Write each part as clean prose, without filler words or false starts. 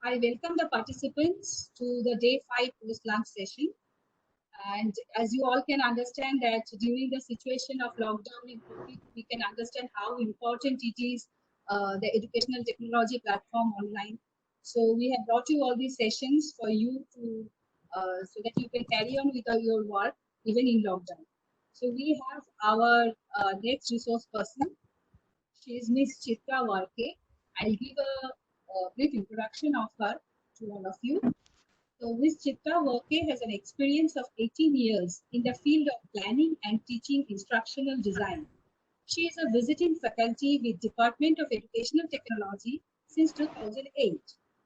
I welcome the participants to the day 5 post-lunch session. And as you all can understand that during the situation of lockdown in COVID, we can understand how important it is, the educational technology platform online. So we have brought you all these sessions for you to, so that you can carry on with your work even in lockdown. So we have our next resource person. She is Miss Chitra Warke. I'll give a brief introduction of her to all of you. So Ms. Chitra Warke has an experience of 18 years in the field of planning and teaching instructional design. She is a visiting faculty with Department of Educational Technology since 2008.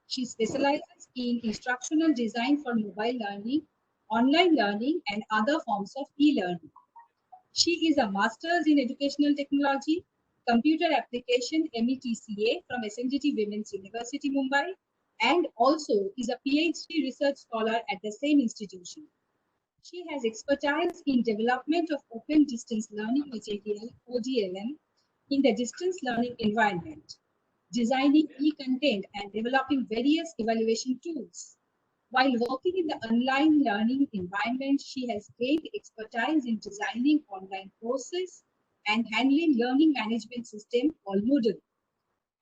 She specializes in instructional design for mobile learning, online learning, and other forms of e-learning. She is a Master's in Educational Technology, Computer Application METCA from SNGT Women's University, Mumbai, and also is a PhD research scholar at the same institution. She has expertise in development of open distance learning material ODLM in the distance learning environment, designing e-content and developing various evaluation tools. While working in the online learning environment, she has gained expertise in designing online courses and handling learning management system or Moodle.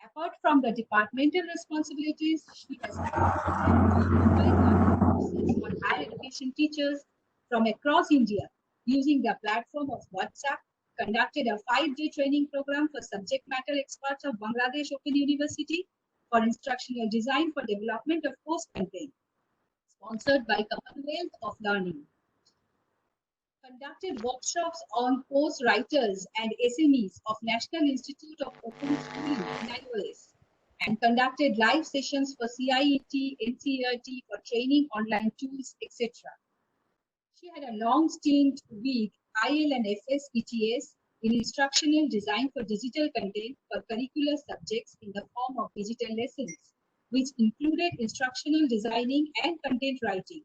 Apart from the departmental responsibilities, she has conducted online learning courses for higher education teachers from across India using the platform of WhatsApp, conducted a 5-day training program for subject matter experts of Bangladesh Open University for instructional design for development of course content, sponsored by Commonwealth of Learning, conducted workshops on course writers and SMEs of National Institute of Open Schooling (NIOS), and conducted live sessions for CIET, NCERT for training online tools, etc. She had a long stint with IL and FS ETS in instructional design for digital content for curricular subjects in the form of digital lessons, which included instructional designing and content writing,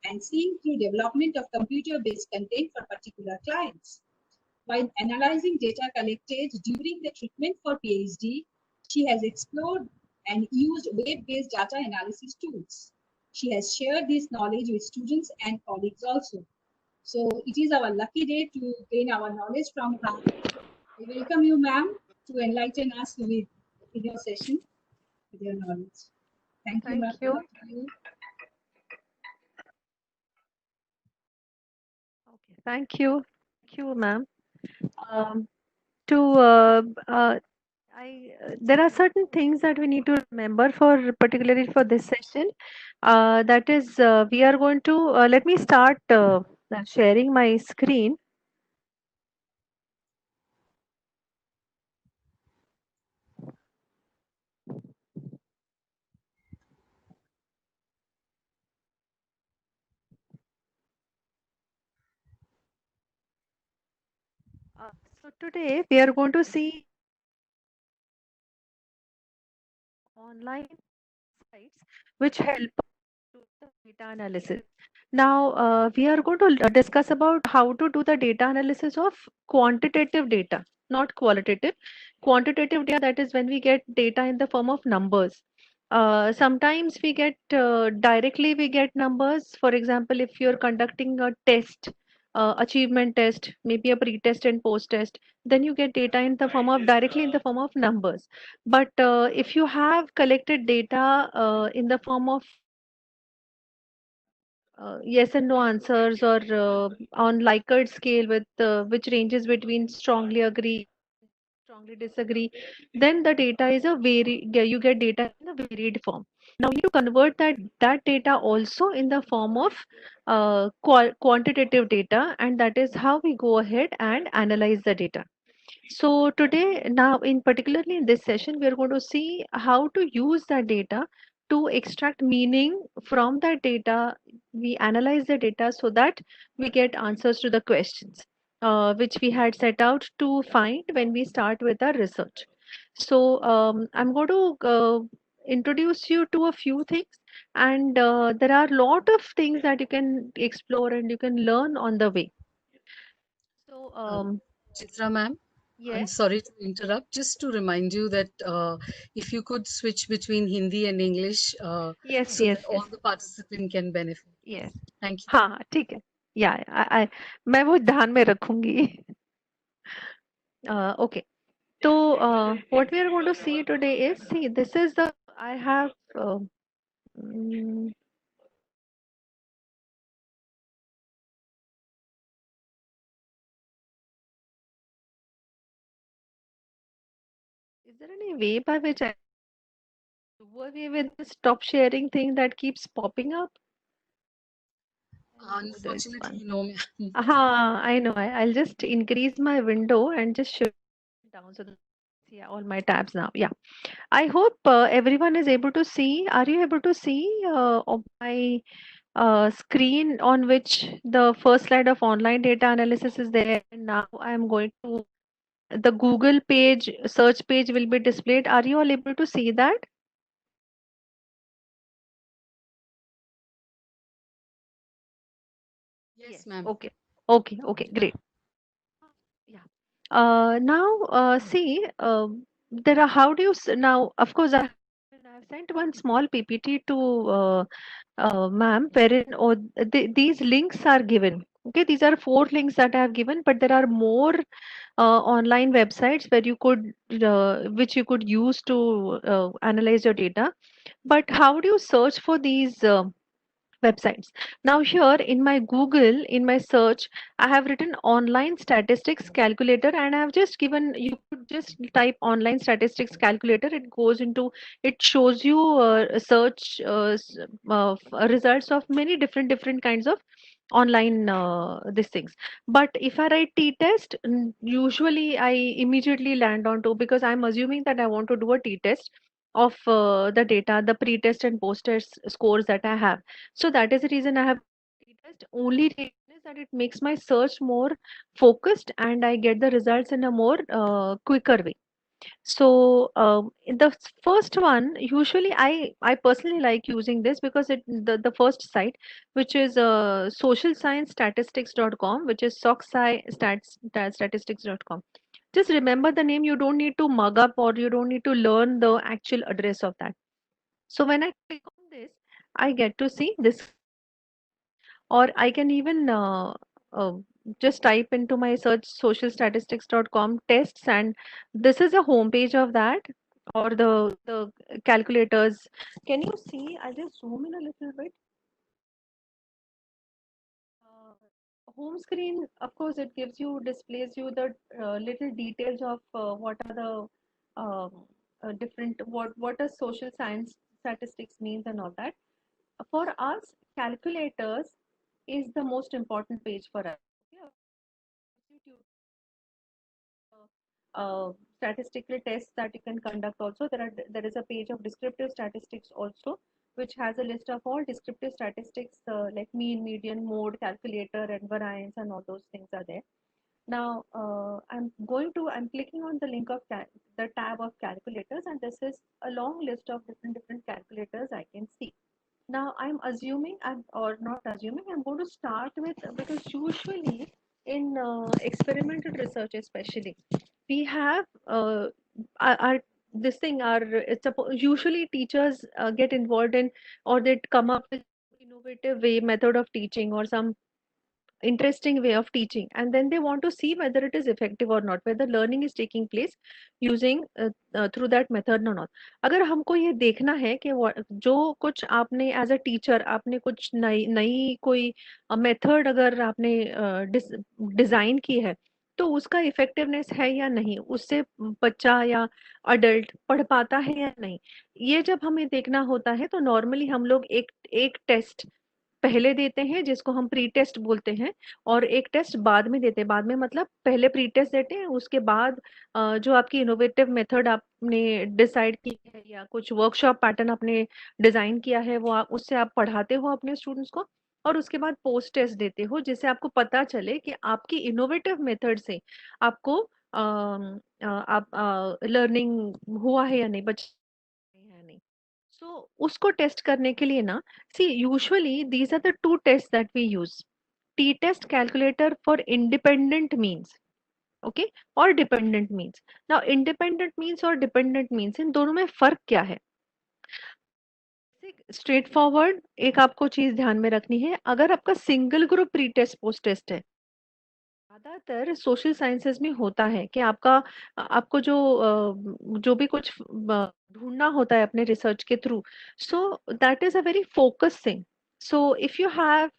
and seeing through development of computer-based content for particular clients. While analyzing data collected during the treatment for PhD, she has explored and used web-based data analysis tools. She has shared this knowledge with students and colleagues also. So it is our lucky day to gain our knowledge from her. I welcome you, ma'am, to enlighten us with your session, with your knowledge. Thank you, Thank ma'am. you. Okay, thank you, ma'am. Um, to there are certain things that we need to remember for particularly for this session. That is, we are going to let me start sharing my screen. So today we are going to see online sites which help do the data analysis. Now, we are going to discuss about how to do the data analysis of quantitative data, not qualitative. Quantitative data, that is when we get data in the form of numbers. Sometimes we get directly we get numbers. For example, if you're conducting a test, achievement test, maybe a pre-test and post-test, then you get data in the form of directly in the form of numbers. But if you have collected data in the form of yes and no answers, or on Likert scale with which ranges between strongly agree, strongly disagree, then the data is a you get data in a varied form. Now we need to convert that data also in the form of quantitative data, and that is how we go ahead and analyze the data. So today, now in particularly in this session, we are going to see how to use that data to extract meaning from that data. We analyze the data so that we get answers to the questions which we had set out to find when we start with our research. So I'm going to introduce you to a few things, and there are a lot of things that you can explore and you can learn on the way. So Chitra ma'am, I'm Yes, sorry to interrupt. Just to remind you that if you could switch between Hindi and English yes, so that yes, all yes, the participants can benefit. yes. Thank you. हाँ, ठीक है. Yeah, मैं वो ध्यान में रखूंगी. Okay. So, what we are going to see today is, see, this is the, I have, mm, is there any way by which I do away with this stop sharing thing that keeps popping up? I know there's one. Unfortunately, no, ma'am. I know. I'll just increase my window and just show it down so that yeah, all my tabs now. Yeah. I hope everyone is able to see. Are you able to see on my screen on which the first slide of online data analysis is there? And now I am going to the Google page, search page will be displayed. Are you all able to see that? Yes, Yes. ma'am. Okay. Okay. Great. Yeah. Now, see, there are, how do you, now, of course, I've sent one small PPT to ma'am, wherein these links are given. Okay, these are 4 links that I have given, but there are more online websites where you could, which you could use to analyze your data. But how do you search for these websites? Now here in my Google, in my search, I have written online statistics calculator, and I have just given, you could just type online statistics calculator. It goes into, it shows you search results of many different kinds of online these things. But if I write t-test, usually I immediately land on to, because I'm assuming that I want to do a t-test of the data, the pre-test and post-test scores that I have. So that is the reason I have t-test. Only reason is that it makes my search more focused and I get the results in a more quicker way. So in the first one, usually I personally like using this because the first site, which is socialsciencestatistics.com, which is socsci statistics.com. Just remember the name. You don't need to mug up or you don't need to learn the actual address of that. So when I click on this, I get to see this, or I can even uh, just type into my search socialstatistics.com tests, and this is a home page of that, or the calculators. Can you see? I'll just zoom in a little bit. Home screen, of course, it gives you, displays you the little details of what are the different, what does social science statistics means and all that. For us, calculators is the most important page for us. Yeah. Statistical tests that you can conduct also. There is a page of descriptive statistics also, which has a list of all descriptive statistics like mean, median, mode, calculator, and variance, and all those things are there. Now, I'm clicking on the link of the tab of calculators, and this is a long list of different calculators I can see. Now I'm assuming, or not assuming, I'm going to start with, because usually in experimental research especially, we have our this thing, our, usually teachers get involved in, or they come up with innovative way, method of teaching, or some interesting way of teaching, and then they want to see whether it is effective or not, whether learning is taking place using through that method or not. अगर हमको ये देखना है कि जो कुछ आपने as a teacher आपने कुछ नई नई कोई मेथड अगर आपने डिजाइन की है, तो उसका इफेक्टिवनेस है या नहीं, उससे बच्चा या अडल्ट पढ़ पाता है या नहीं, ये जब हमें देखना होता है तो नॉर्मली हम लोग एक एक टेस्ट पहले देते हैं जिसको हम प्री टेस्ट बोलते हैं, और एक टेस्ट बाद में देते हैं। बाद में मतलब पहले प्री टेस्ट देते हैं, उसके बाद जो आपकी इनोवेटिव मेथड आपने डिसाइड की है या कुछ वर्कशॉप पैटर्न आपने डिजाइन किया है, वो आप उससे आप पढ़ाते हो अपने स्टूडेंट्स को, और उसके बाद पोस्ट टेस्ट देते हो, जिससे आपको पता चले कि आपकी इनोवेटिव मेथड से आपको आप लर्निंग हुआ है या नहीं, बच है नहीं। So उसको टेस्ट करने के लिए ना, see usually these are the two tests that we use. T-test calculator for independent means. Okay, और dependent means. Now independent means और डिपेंडेंट मीन्स, इन दोनों में फर्क क्या है? स्ट्रेट फॉरवर्ड एक आपको चीज ध्यान में रखनी है, अगर आपका single group pre test post test है, ज्यादातर सोशल साइंसेज में होता है कि आपको जो भी कुछ ढूंढना होता है अपने रिसर्च के through, so that is a very focus thing. So if you have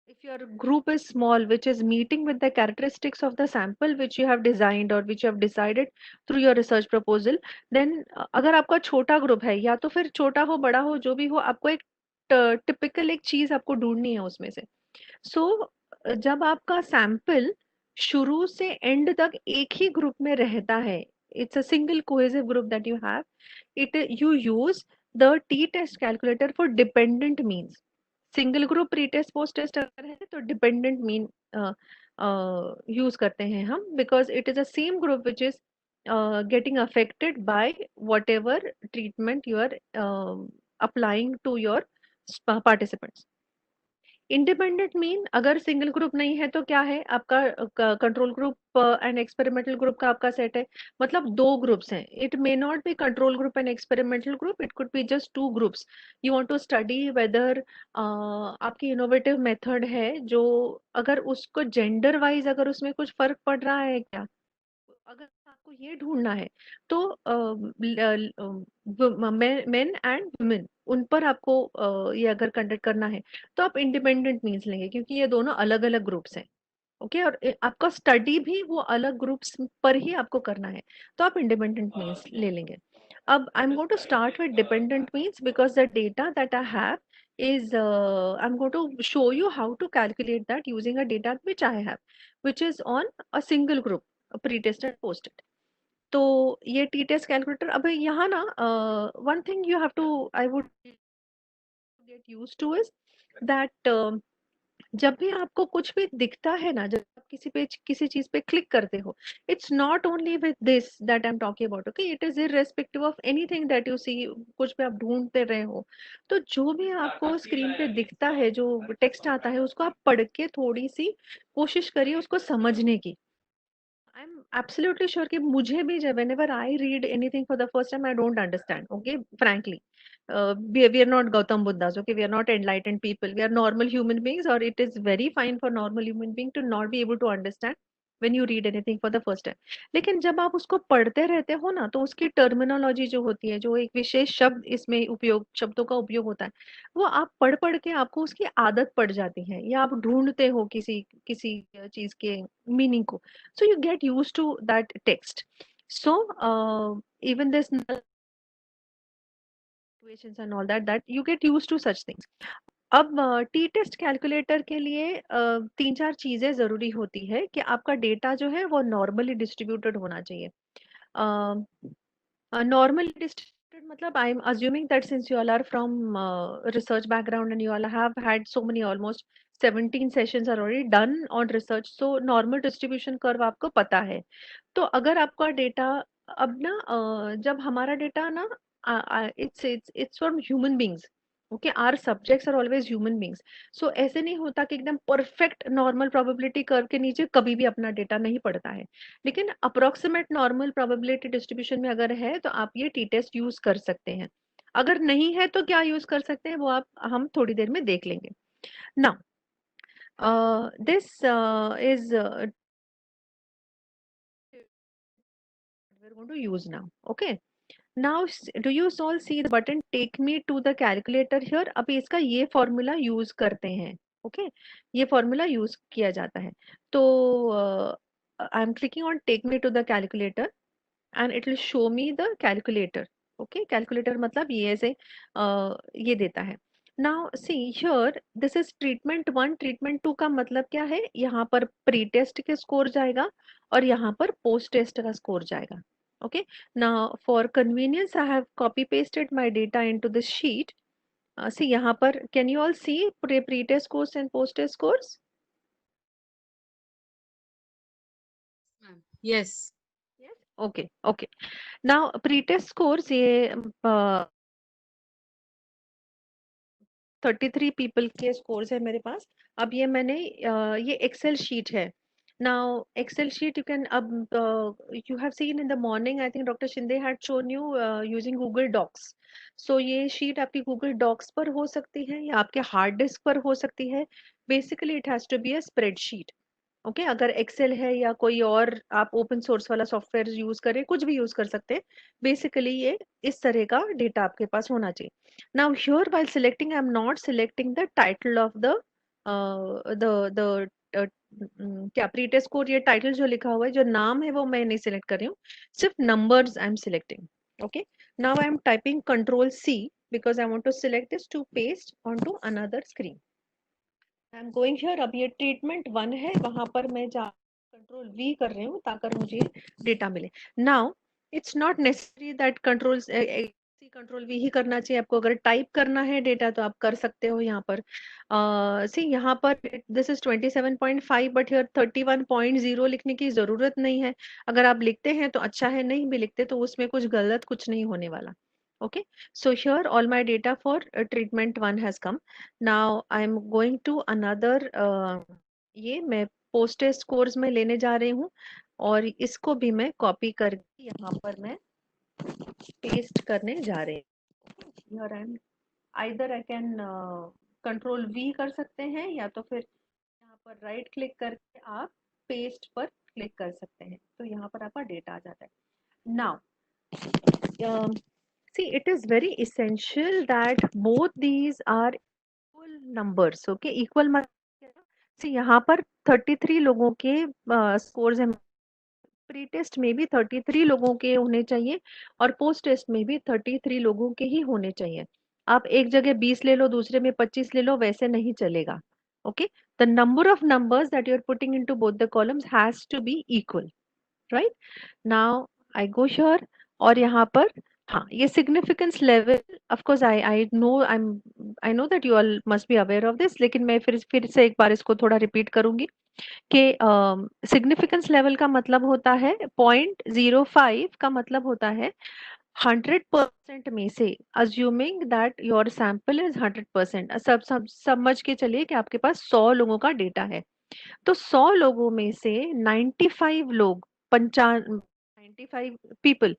if your group is small, which is meeting with the characteristics of the sample which you have designed or which you have decided through your research proposal, then अगर आपका छोटा group है, या तो फिर छोटा हो बड़ा हो जो भी हो, आपको एक टिपिकल एक चीज आपको ढूंढनी है उसमें से। सो जब आपका सैंपल शुरू से एंड तक एक ही ग्रुप में रहता है, it's a single cohesive group that you have, it you use the T test calculator for dependent means. Single group pre test post test अगर है तो डिपेंडेंट मीन यूज करते हैं हम, because it is a same group which is getting affected by whatever treatment you are applying to your participants. Independent mean अगर single group नहीं है तो क्या है, आपका control group and experimental group का आपका सेट है, मतलब दो ग्रुप्स हैं। It may not be control group and experimental group, it could be just two groups. You want to study whether आपकी इनोवेटिव मेथड है जो, अगर उसको जेंडर वाइज अगर उसमें कुछ फर्क पड़ रहा है क्या, अगर आपको ये ढूंढना है तो मेन एंड वुमेन उन पर आपको ये अगर कंडक्ट करना है तो आप इंडिपेंडेंट मीन्स लेंगे, क्योंकि ये दोनों अलग अलग ग्रुप्स हैं। ओके, और आपका स्टडी भी वो अलग ग्रुप्स पर ही आपको करना है, तो आप इंडिपेंडेंट मीन्स ले लेंगे। अब I am going to start with dependent means because the data that I have is I'm going to show you how to calculate that using a data which I have, which is on a single group, pre test and post test. तो ये T test calculator, अब यहाँ ना one thing you have to I would get use to is that जब भी आपको कुछ भी दिखता है ना, जब आप किसी चीज पे क्लिक करते हो, it's not only with this that I am talking about, okay, it is irrespective of anything that you see, कुछ भी आप ढूंढते रहे हो, तो जो भी आपको स्क्रीन पे दिखता है, जो टेक्स्ट आता है, उसको आप पढ़ के थोड़ी सी कोशिश करिए उसको समझने की। आई एम एब्सोल्युटली श्योर कि मुझे भी जब whenever I read anything for the first time I don't understand, okay, frankly. We are not Gautam Buddhas, okay, we are not enlightened people, we are normal human beings, or it is very fine for normal human being to not be able to understand when you read anything for the first time. लेकिन जब आप उसको पढ़ते रहते हो ना, तो उसकी टर्मिनोलॉजी जो होती है, जो एक विशेष शब्दों का उपयोग होता है, वो आप पढ़ पढ़ के आपको उसकी आदत पड़ जाती है, या आप ढूंढते हो किसी किसी चीज के मीनिंग को, so you get used to that text. So even this null equations and all that you get used to such things. अब टी टेस्ट कैलकुलेटर के लिए तीन चार चीजें जरूरी होती है कि आपका डेटा जो है वो नॉर्मली डिस्ट्रीब्यूटेड होना चाहिए। Normally distributed matlab I'm assuming that since you all are from research background and you all have had so many, almost 17 sessions are already done on research, so normal distribution curve आपको पता है। तो अगर आपका data अब ना जब हमारा डेटा ना it's from human beings, okay, our subjects are always human beings. So ऐसे नहीं होता कि एकदम परफेक्ट नॉर्मल प्रोबेबिलिटी कर्व के नीचे कभी भी अपना डेटा नहीं पड़ता है, लेकिन अप्रोक्सीमेट नॉर्मल प्रोबेबिलिटी डिस्ट्रीब्यूशन में अगर है तो आप ये टी टेस्ट यूज कर सकते हैं। अगर नहीं है तो क्या यूज कर सकते हैं वो हम थोड़ी देर में देख लेंगे। Now this is we're going to use now, okay. Now do you all see the button take me to the calculator here? अभी इसका ये फॉर्मूला यूज करते हैं, ओके, ये फॉर्मूला यूज किया जाता है। तो I am clicking on take me to the calculator and it will show me the calculator, okay. Calculator मतलब ये ऐसे ये देता है। Now see here this is treatment 1, treatment 2 का मतलब क्या है, यहाँ पर प्री टेस्ट के स्कोर जाएगा और यहाँ पर पोस्ट टेस्ट का स्कोर जाएगा, okay. Now for convenience I have copy pasted my data into this sheet. See यहाँ पर can you all see pre-test scores and post-test scores? Yes. Yes. Okay. Okay. Now pre-test scores ये 33 people के scores है मेरे पास। अब ये मैंने ये एक्सेल शीट है, Now, Excel sheet, you can, you have seen in the morning, I think Dr. Shinde had shown you using Google Docs. So ये sheet आपकी Google Docs पर हो सकती है या आपके hard disk पर हो सकती है. Basically, it has to be a spreadsheet. Okay अगर एक्सेल है या कोई और आप ओपन सोर्स वाला सॉफ्टवेयर यूज करें, कुछ भी यूज कर सकते हैं. बेसिकली ये इस तरह का डेटा आपके पास होना चाहिए. Now here while selecting I am not selecting the title of the the क्या प्री टेस्ट स्कोर, ये टाइटल जो लिखा हुआ है, जो नाम है वो मैं नहीं सिलेक्ट कर रही हूँ, सिर्फ numbers I am selecting. Okay now I am typing control C because I want to select this to paste onto another screen. I am going here. अब ये ट्रीटमेंट 1 है, वहां पर मैं जा कंट्रोल वी कर रही हूँ ताकि मुझे डेटा मिले. Now it's not necessary that control we ही करना चाहिए आपको. अगर टाइप करना है डेटा तो आप कर सकते हो यहाँ पर. सी यहाँ पर दिस इज 27.5 बट हियर 31.0 लिखने की जरूरत नहीं है. अगर आप लिखते हैं तो अच्छा है, नहीं भी लिखते तो उसमें कुछ गलत कुछ नहीं होने वाला. Okay, so here all my data for treatment 1 has come. Now I'm going to another ये मैं पोस्ट टेस्ट कोर्स में लेने जा रही हूँ और इसको भी मैं कॉपी करके यहाँ पर मैं पेस्ट करने जा रही हूँ. Here I'm either I can control we कर सकते हैं या तो फिर यहाँ पर राइट क्लिक करके आप पेस्ट पर क्लिक कर सकते हैं, तो यहाँ पर आपका डेटा आ जाता है. Now see, it is very essential that both these are equal numbers. Okay, equal मतलब see यहाँ पर 33 लोगों के स्कोर्स हैं. प्री टेस्ट में भी 33 लोगों के होने चाहिए और पोस्ट टेस्ट में भी 33 लोगों के ही होने चाहिए. आप एक जगह 20 ले लो, दूसरे में 25 ले लो, वैसे नहीं चलेगा. Okay, the number of numbers that you are putting into both the columns has to be equal. Right now I go sure. और यहाँ पर हाँ, ये significance level of course I know that you all must be aware of this, लेकिन मैं फिर से एक बार इसको थोड़ा रिपीट करूंगी कि सिग्निफिकेंस लेवल का मतलब होता है 0.05 का मतलब होता है 100% में से, assuming that your sample is 100%. सब समझ के चलिए कि आपके पास 100 लोगों का डेटा है, तो 100 लोगों में से 95 लोग 95 people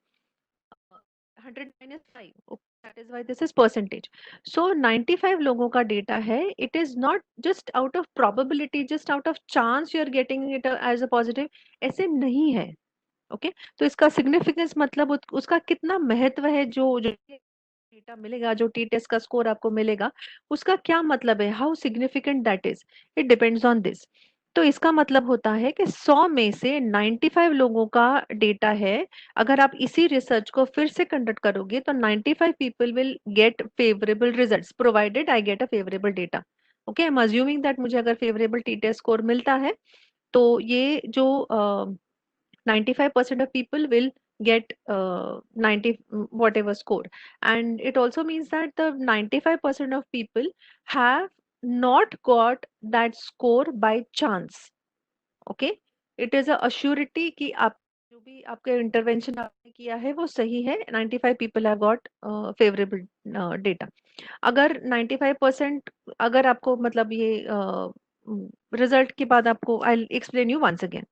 100 minus 5, okay, that is why this is percentage. So 95 लोगों का डेटा है. It is not just out of probability, just out of chance you are getting it as a positive. ऐसे नहीं है. ओके तो इसका सिग्निफिकेंस मतलब उसका कितना महत्व है, जो डेटा मिलेगा, जो टी टेस्ट का स्कोर आपको मिलेगा, उसका क्या मतलब है, how significant that is, it depends on this. तो इसका मतलब होता है कि 100 में से 95 लोगों का डेटा है. अगर आप इसी रिसर्च को फिर से कंडक्ट करोगे तो 95 people will get favourable results provided I get a favourable data. Okay I am assuming that मुझे अगर फेवरेबल टी टेस्ट स्कोर मिलता है तो ये जो 95% of people will get 90 whatever score, and it also means that the 95% of people have not got that score by chance. Okay, it is a assurity कि आप जो भी आपके इंटरवेंशन आपने किया है वो सही है. 95 people have got favorable data. अगर 95% अगर आपको मतलब ये रिजल्ट के बाद आपको I explain you once again.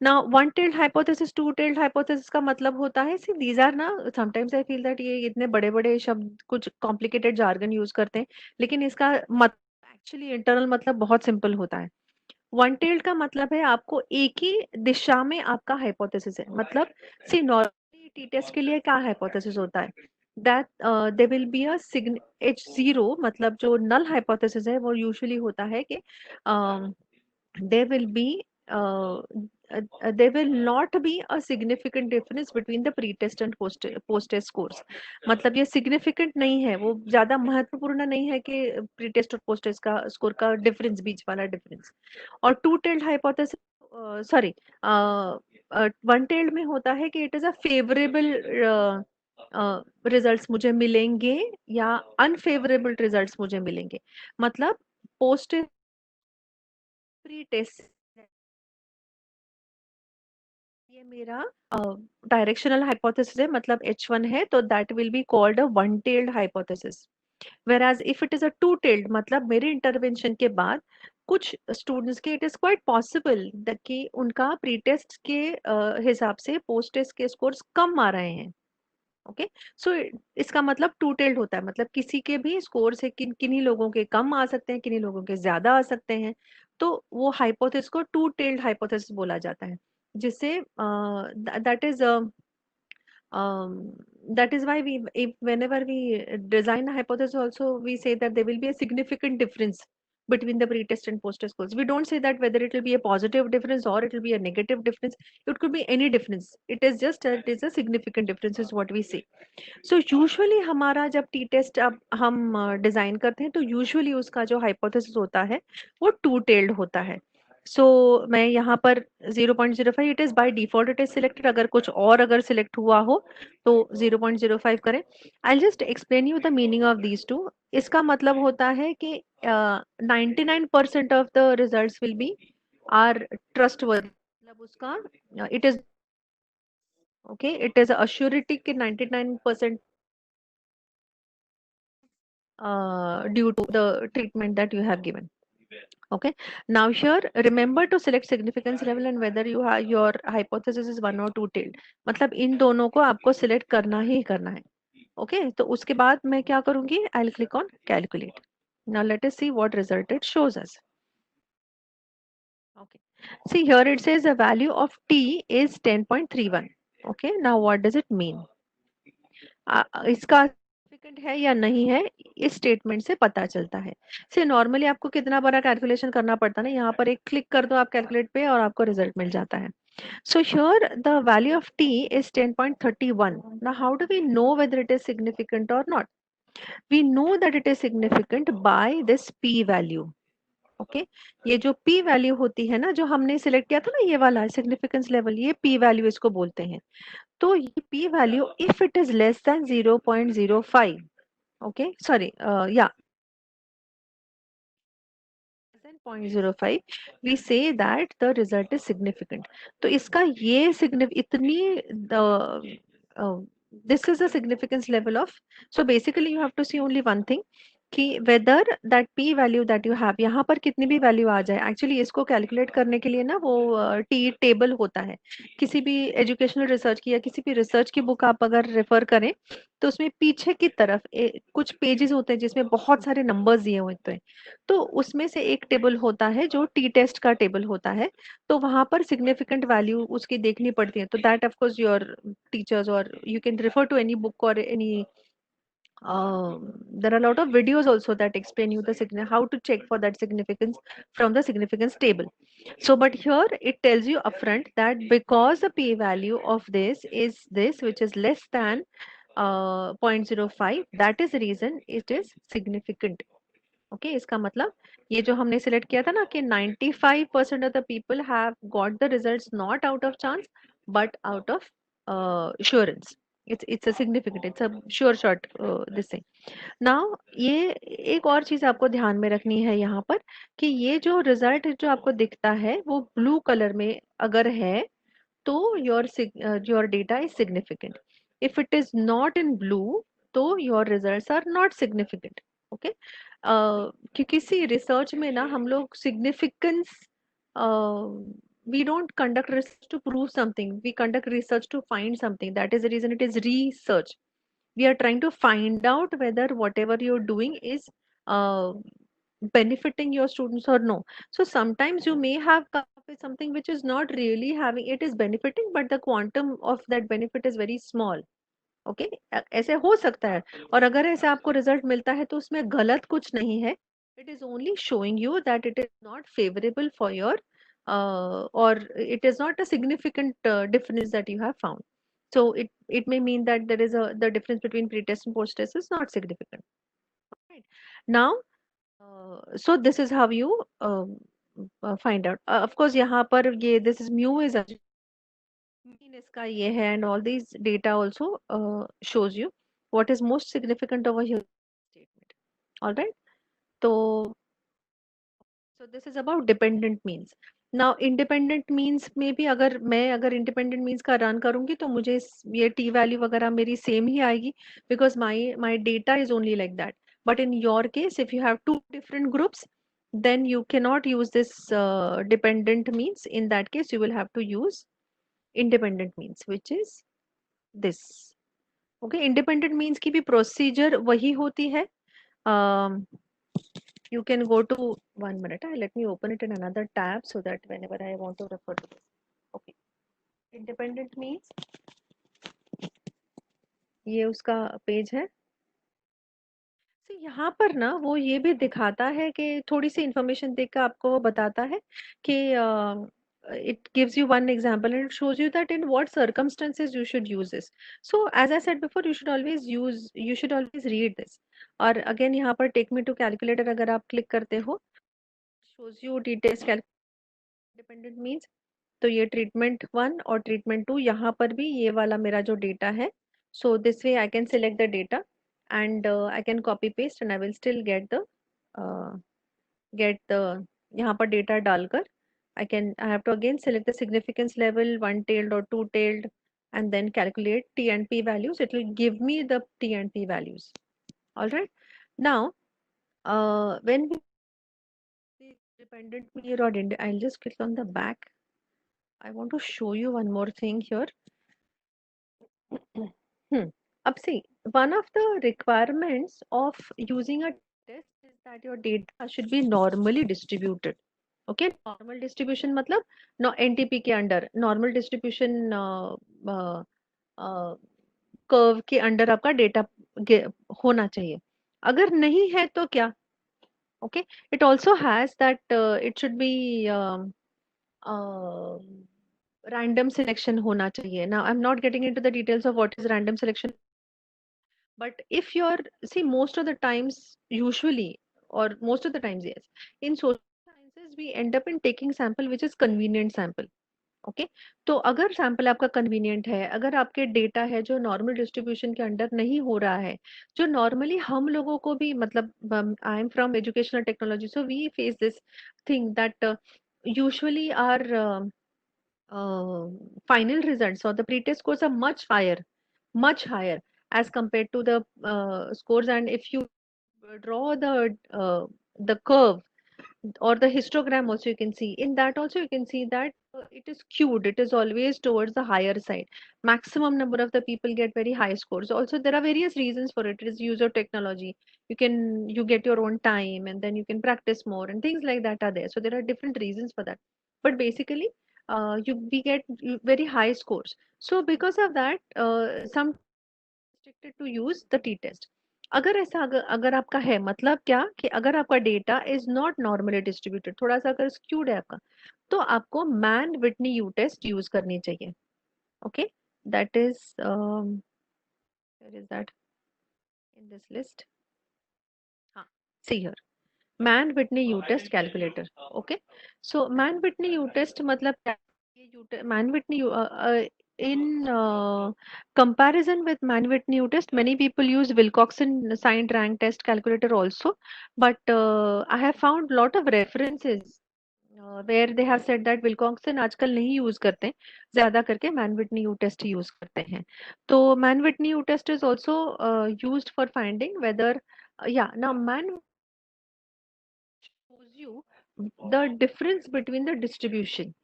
Now, one-tailed hypothesis, two-tailed hypothesis का मतलब होता है, see these are ना, sometimes I feel that ये इतने बड़े-बड़े शब्द कुछ complicated jargon यूज करते हैं, लेकिन इसका एक्चुअली इंटरनल मतलब बहुत सिंपल होता है. वन टेल्ड का मतलब है आपको एक ही दिशा में आपका हाइपोथेसिस है. मतलब सी नॉर्मली टी टेस्ट के लिए क्या हाइपोथेसिस होता है, that they will be a H0, मतलब जो नल हाइपोथेसिस है वो यूजुअली होता है कि there will be there will not be a significant difference between the pre-test and post-test scores. मतलब ये significant नहीं है, वो ज्यादा महत्वपूर्ण नहीं है कि pre-test और post-test का स्कोर का डिफरेंस, बीच वाला डिफरेंस. और टू-टेल्ड हाइपोथेसिस सॉरी वन-टेल्ड में होता है कि it is a favourable results मुझे मिलेंगे या अनफेवरेबल रिजल्ट्स मुझे मिलेंगे. मतलब पोस्ट प्री टेस्ट ये मेरा डायरेक्शनल हाइपोथेसिस है, मतलब H1 है, तो that will be called a one tailed hypothesis. Whereas if it is a two tailed, मतलब मेरे इंटरवेंशन के बाद कुछ स्टूडेंट्स के इट इज क्वाइट पॉसिबल कि उनका प्री टेस्ट के हिसाब से पोस्ट टेस्ट के स्कोर्स कम आ रहे हैं। ओके, सो इसका मतलब टू टेल्ड होता है, मतलब किसी के भी स्कोर से किन्हीं लोगों के कम आ सकते हैं, किन्हीं लोगों के ज्यादा आ सकते हैं। तो वो हाइपोथेसिस को टू टेल्ड हाइपोथेसिस बोला जाता है, जिससे that is that is why whenever we design a hypothesis also we say that there will be a significant difference between the pre-test and post-test scores. We don't say that whether it will be a positive difference or it will be a negative difference. It could be any difference. It is just it is a significant difference is what we say. So usually हमारा जब T test अब हम design करते हैं तो usually उसका जो hypothesis होता है वो टू टेल्ड होता है। सो मैं यहाँ पर 0.05 it is by default it is selected, अगर कुछ और अगर सिलेक्ट हुआ हो तो 0.05 करें। I just explain you the meaning of these two. इसका मतलब होता है कि 99% of the results will be are trustworthy, मतलब उसका it is okay, it is assurity कि 99% due to the treatment that you have given. Okay, now here remember to select significance level and whether you have your hypothesis is one or two tailed, मतलब इन दोनों को आपको select करना ही करना है। Okay तो उसके बाद मैं क्या करूंगी, I'll click on calculate. Now let us see what result it shows us. Okay, see here it says the value of t is 10.31. Okay, now what does it mean? इसका significant है या नहीं है इस स्टेटमेंट से पता चलता है। से नॉर्मली आपको कितना बड़ा कैलकुलेशन करना पड़ता है ना, यहाँ पर एक क्लिक कर दो आप कैलकुलेट पे और आपको रिजल्ट मिल जाता है। So here the value of t is 10.31. Now how do we know whether it is significant or not? We know that it is significant by this p value. Okay ये जो p value होती है ना, जो हमने select किया था ना ये वाला सिग्निफिकेंस लेवल, ये p वैल्यू इसको बोलते हैं। तो ये p value if it is less than 0.05, okay sorry yeah 0.05, we say that the result is significant. तो इसका ये इतनी this is the significance level of, so basically you have to see only one thing कि whether that p value that you have, यहाँ पर कितनी भी value आ जाए, एक्चुअली इसको कैलकुलेट करने के लिए ना वो टी टेबल होता है। किसी भी एजुकेशनल रिसर्च की या किसी भी रिसर्च की बुक आप अगर रेफर करें तो उसमें पीछे की तरफ कुछ पेजेस होते हैं जिसमें बहुत सारे नंबर्स दिए होते हैं, तो उसमें से एक टेबल होता है जो टी टेस्ट का टेबल होता है, तो वहां पर सिग्निफिकेंट वैल्यू उसकी देखनी पड़ती है। तो that of course your teachers और you can refer to any book or any there are a lot of videos also that explain you the how to check for that significance from the significance table. So but here it tells you upfront that because the p value of this is this which is less than 0.05, that is the reason it is significant. Okay इसका मतलब ये जो हमने select किया था ना कि 95% of the people have got the results not out of chance but out of श्योरेंस, it's a significant, it's a sure shot this thing. Now ये एक और चीज आपको ध्यान में रखनी है यहाँ पर कि ये जो रिजल्ट जो आपको दिखता है वो ब्लू कलर में अगर है तो your data is significant. If it is not in blue तो your results are not significant. Okay क्योंकि सी रिसर्च में ना हम लोग significance we don't conduct research to prove something, we conduct research to find something. That is the reason it is research. We are trying to find out whether whatever you're doing is uh, benefiting your students or no. So sometimes you may have come up with something which is not really having, it is benefiting but the quantum of that benefit is very small. Okay ऐसे हो सकता है, और अगर ऐसे आपको result मिलता है तो उसमें गलत कुछ नहीं है, it is only showing you that it is not favourable for your और it is not a significant difference that you have found. So it may mean that there is the difference between pre-test and post-test is not significant. Right. Now, so this is how you find out. Of course, यहाँ पर ये this is mu is mean इसका ये है and all these data also shows you what is most significant over here statement. All right. So this is about dependent means. Now independent means में भी अगर independent means का run करूंगी तो मुझे ये t value वगैरह मेरी same ही आएगी because my data is only like that. But in your case, if you have two different groups, then you cannot use this dependent means. In that case, you will have to use independent means, which is this. Okay, independent means की भी procedure वही होती है. You can go to 1 minute. Let me open it in another tab so that whenever I want to refer to this. Okay, independent means ये उसका page है. तो यहाँ पर ना वो ये भी दिखाता है कि थोड़ी सी इंफॉर्मेशन देकर आपको वो बताता है कि it gives you one example and it shows you that in what circumstances you should use this. So as I said before, you should always read this. और again यहाँ पर take me to calculator अगर आप click करते हो, shows you details dependent means. तो ये treatment 1 और treatment 2 यहाँ पर भी ये वाला मेरा जो data है. So this way I can select the data and I can copy paste and I will still get the यहाँ पर data डालकर I have to again select the significance level, one-tailed or two-tailed, and then calculate T and P values. It will give me the T and P values. All right. Now, when we dependent mean or I'll just click on the back. I want to show you one more thing here. Up see, one of the requirements of using a test is that your data should be normally distributed. Okay, normal distribution मतलब no NTP के under normal distribution curve के under आपका data होना चाहिए. अगर नहीं है तो क्या? Okay, it also has that it should be random selection होना चाहिए. Now I'm not getting into the details of what is random selection, but if you're see most of the times usually or most of the times yes, in social sciences we end up in taking sample which is convenient sample. Okay तो अगर sample आपका convenient है, अगर आपके data है जो normal distribution के under नहीं हो रहा है, जो नॉर्मली हम लोगों को भी मतलब I am from educational technology so we face this thing that usually are final results or the pretest scores are much higher as compared to the scores. And if you draw the curve or the histogram also, you can see in that also you can see that it is skewed, it is always towards the higher side. Maximum number of the people get very high scores. Also there are various reasons for it. It is use of technology. You get your own time and then you can practice more and things like that are there. So there are different reasons for that, but basically we get very high scores. So because of that some restricted to use the t-test. अगर ऐसा अगर आपका है मतलब क्या कि अगर आपका data is not normally distributed, थोड़ा सा अगर स्क्यूड है आपका, तो आपको Mann Whitney U test use करनी चाहिए. Okay that is where is that in this list. हाँ, see here Mann Whitney U test calculator. Okay so Mann Whitney U test मतलब क्या? Mann Whitney in comparison with Mann-Whitney test, many people use Wilcoxon signed rank test calculator also, but I have found lot of references where they have said that Wilcoxon आजकल नहीं use करते, ज़्यादा करके Mann-Whitney test use करते हैं. तो Mann-Whitney test is also used for finding whether now Mann shows you the difference between the distribution.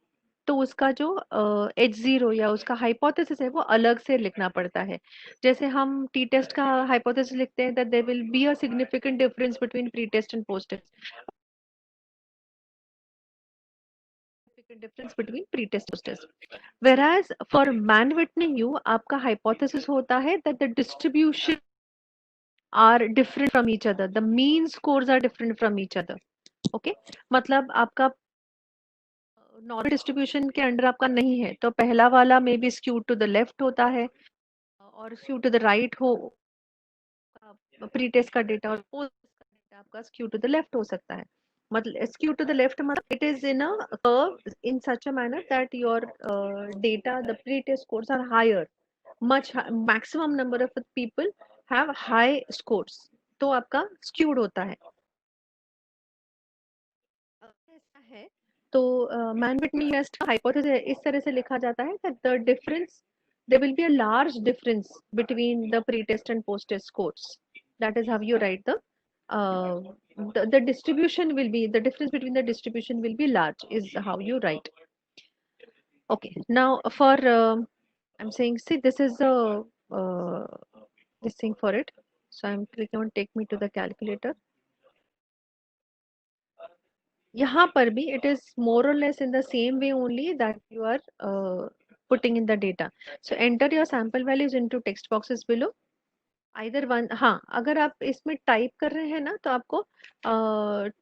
तो उसका जो H0 या उसका हाइपोथेसिस है वो अलग से लिखना पड़ता है. जैसे हम टी टेस्ट का हाइपोथेसिस लिखते हैं that there will be a significant difference between pre-test and post-test. Difference between pre-test and post-test. Whereas for Mann-Whitney U आपका हाइपोथेसिस होता है that the distribution are different from each other. The mean scores are different from each other. Okay, मतलब आपका normal distribution के under आपका नहीं है तो पहला वाला may be skew to the left होता है और स्क्यू टू द राइट हो प्री टेस्ट का डेटा और पोस्ट का डेटा आपका स्क्यू टू द लेफ्ट हो सकता है. मतलब स्क्यू टू द लेफ्ट मतलब it is in a curve in such a manner that your data the pre test scores are higher, much maximum number of people have high scores, तो आपका skewed होता है. ऐसा है तो Mann-Whitney test का hypothesis इस तरह से लिखा जाता है that the difference there will be a large difference between the pre-test and post-test scores. That is how you write the the distribution will be, the difference between the distribution will be large, is how you write. Okay, now for I'm saying, see, this is the this thing for it. So I'm clicking on take me to the calculator. यहाँ पर भी it is more or less in the same way only that you are putting in the data. So enter your sample values into text boxes below. Either one, हाँ, अगर आप इसमें type कर रहे हैं ना तो आपको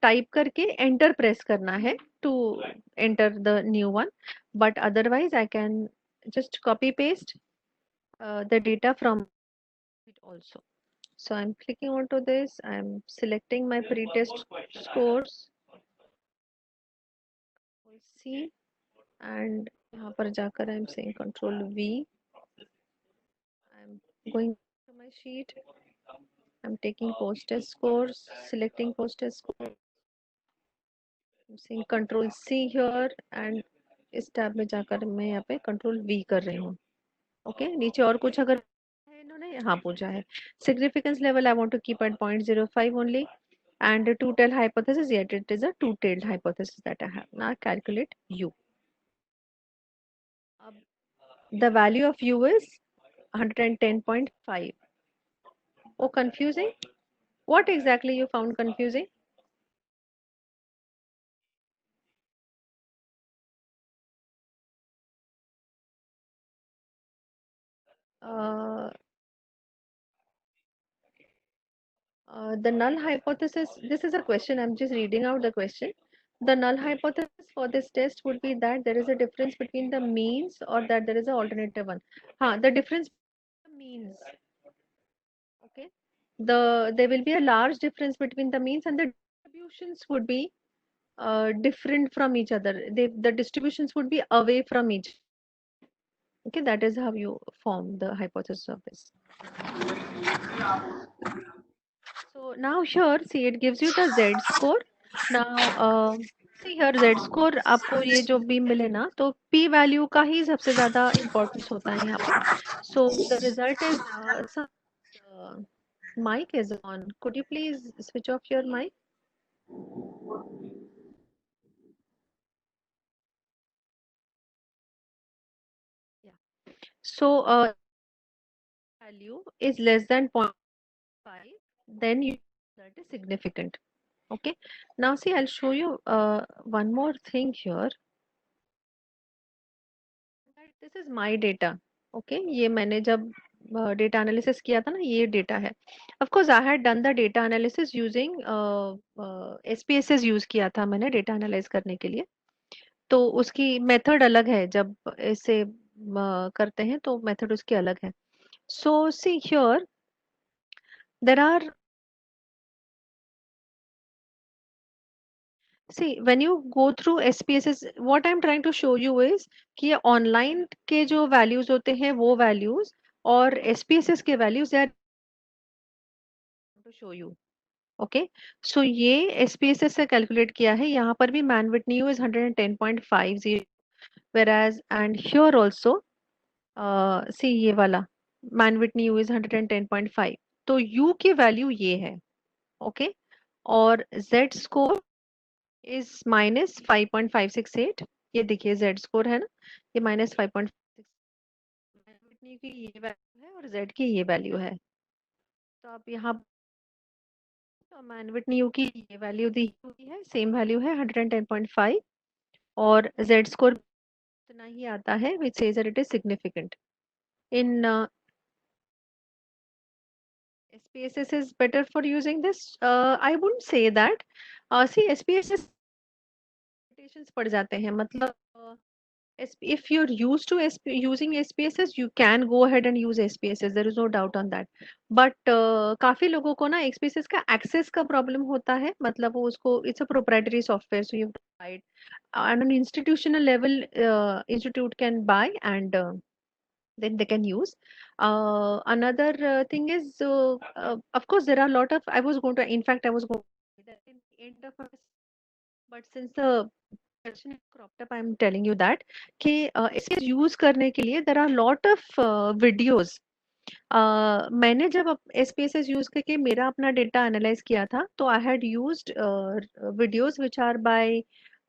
टाइप करके एंटर प्रेस करना है to enter the new one, but otherwise I can just copy paste the data from it also. So I'm clicking onto this, I'm selecting my pretest scores, we'll see, and यहाँ पर जाकर I'm saying control V, I'm going to my sheet, I'm taking post test scores, selecting post test scores, I'm saying control C here, and इस tab में जाकर मैं यहाँ पे control V कर रही हूँ. ओके, नीचे और कुछ अगर है इन्होंने यहाँ पूछा है. Significance level I want to keep at 0.05 only, and a two-tailed hypothesis, yet it is a two-tailed hypothesis that I have. Now calculate U. The value of U is 110.5. Oh, confusing. What exactly you found confusing? The null hypothesis, this is a question, I'm just reading out the question. The null hypothesis for this test would be that there is a difference between the means, or that there is an alternative one. The difference between the means. Okay. There will be a large difference between the means, and the distributions would be different from each other. The distributions would be away from each. Okay, that is how you form the hypothesis of this. So now here, see, it gives you the Z score. Now see here, Z score आपको ये जो भी मिले ना, तो p value का ही सबसे ज़्यादा importance होता है यहाँ पर. So the result is some mic is on. Could you please switch off your mic? Yeah. So value is less than 0.5, then you that is significant. Okay. Now see, I'll show you one more thing here. This is my data. Okay, ये मैंने जब data analysis किया था ना, ये data है. Of course, I had done the data analysis using SPSS use किया था मैंने डेटा एनालाइज करने के लिए. तो उसकी मेथड अलग है, जब इसे करते हैं तो मेथड उसकी अलग है. So see here, there are, see when you go through SPSS, what I'm trying to show you is कि ये ऑनलाइन के जो वैल्यूज होते हैं वो वैल्यूज और SPSS के वैल्यूज यार to show you. Okay, so ये SPSS से कैलकुलेट किया है. यहाँ पर भी man Whitney U is 110.50, whereas and here also see ये वाला man Whitney U is 110.5. तो U की वैल्यू ये है. ओके, और Z स्कोर इज -5.568. ये देखिए Z स्कोर है ना, ये -5.6 की ये वैल्यू है और Z की ये वैल्यू है. तो आप यहाँ man Whitney U की ये वैल्यू दी हुई है, सेम वैल्यू है 110.5, और Z स्कोर इतना ही आता है, which says that it is significant. In SPSS is better for using this. I wouldn't say that. See, SPSS limitations पड़ जाते हैं, मतलब if you're used to using SPSS, you can go ahead and use SPSS. There is no doubt on that. But काफी लोगों को ना SPSS का access का problem होता है, मतलब वो उसको, it's a proprietary software, so you have to buy it. On an institutional level, institute can buy and then they can use. Another thing is, of course, there are a lot of, I was going to, in fact, I was going to say that in the end of our, but since the question is cropped up, I'm telling you that कि इसके use करने के लिए there are lot of videos मैंने जब SPSS use करके मेरा अपना डेटा एनालाइज किया था, तो I had used videos which are by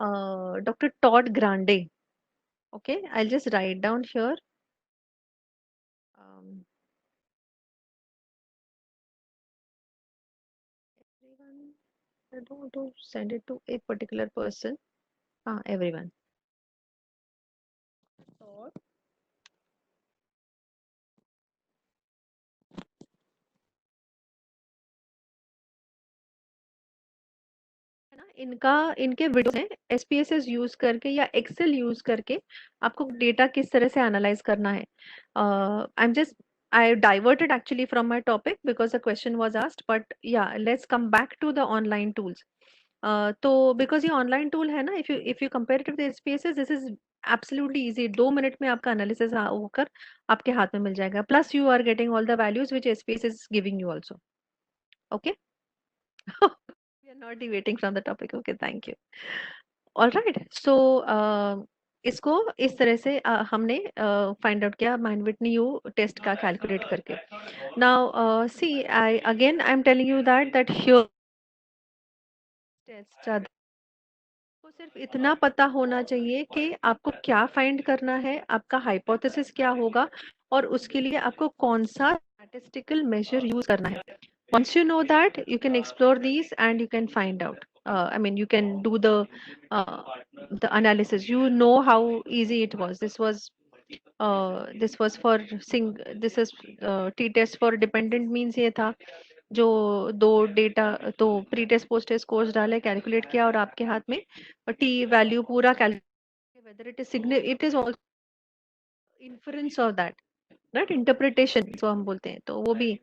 doctor Todd Grande. Okay, I'll just write down here. Um, everyone, I don't want to send it to a particular person. Everyone. Todd. है ना, इनके videos हैं SPSS use करके या Excel use करके आपको data किस तरह से एनालाइज करना है. I am just I diverted actually from my topic because the question was asked, but yeah, let's come back to the online tools. तो बिकॉज ये ऑनलाइन टूल है ना, if you compare it with SPSS, this is absolutely easy. 2 minute में आपका analysis होकर आपके हाथ में मिल जाएगा. Plus you are getting all the values which SPSS is giving you also. Okay. We are not deviating from the topic. Okay, thank you. All right. So, इसको इस तरह से हमने फाइंड आउट किया माइंड विटनी यू टेस्ट का calculate करके. Now see, I am telling you that here test को सिर्फ इतना पता होना चाहिए कि आपको क्या फाइंड करना है, आपका हाइपोथेसिस क्या होगा, और उसके लिए आपको कौन सा स्टैटिस्टिकल मेजर यूज करना है. Once you know that, you can explore these and you can find out. I mean, you can do the analysis. You know how easy it was. This was for this is T-test for dependent means ये था जो दो data तो pre test post test course डाले, calculate किया और आपके हाथ में टी वैल्यू पूरा calculate, whether it is inference of that, right, interpretation जो हम बोलते हैं, तो वो भी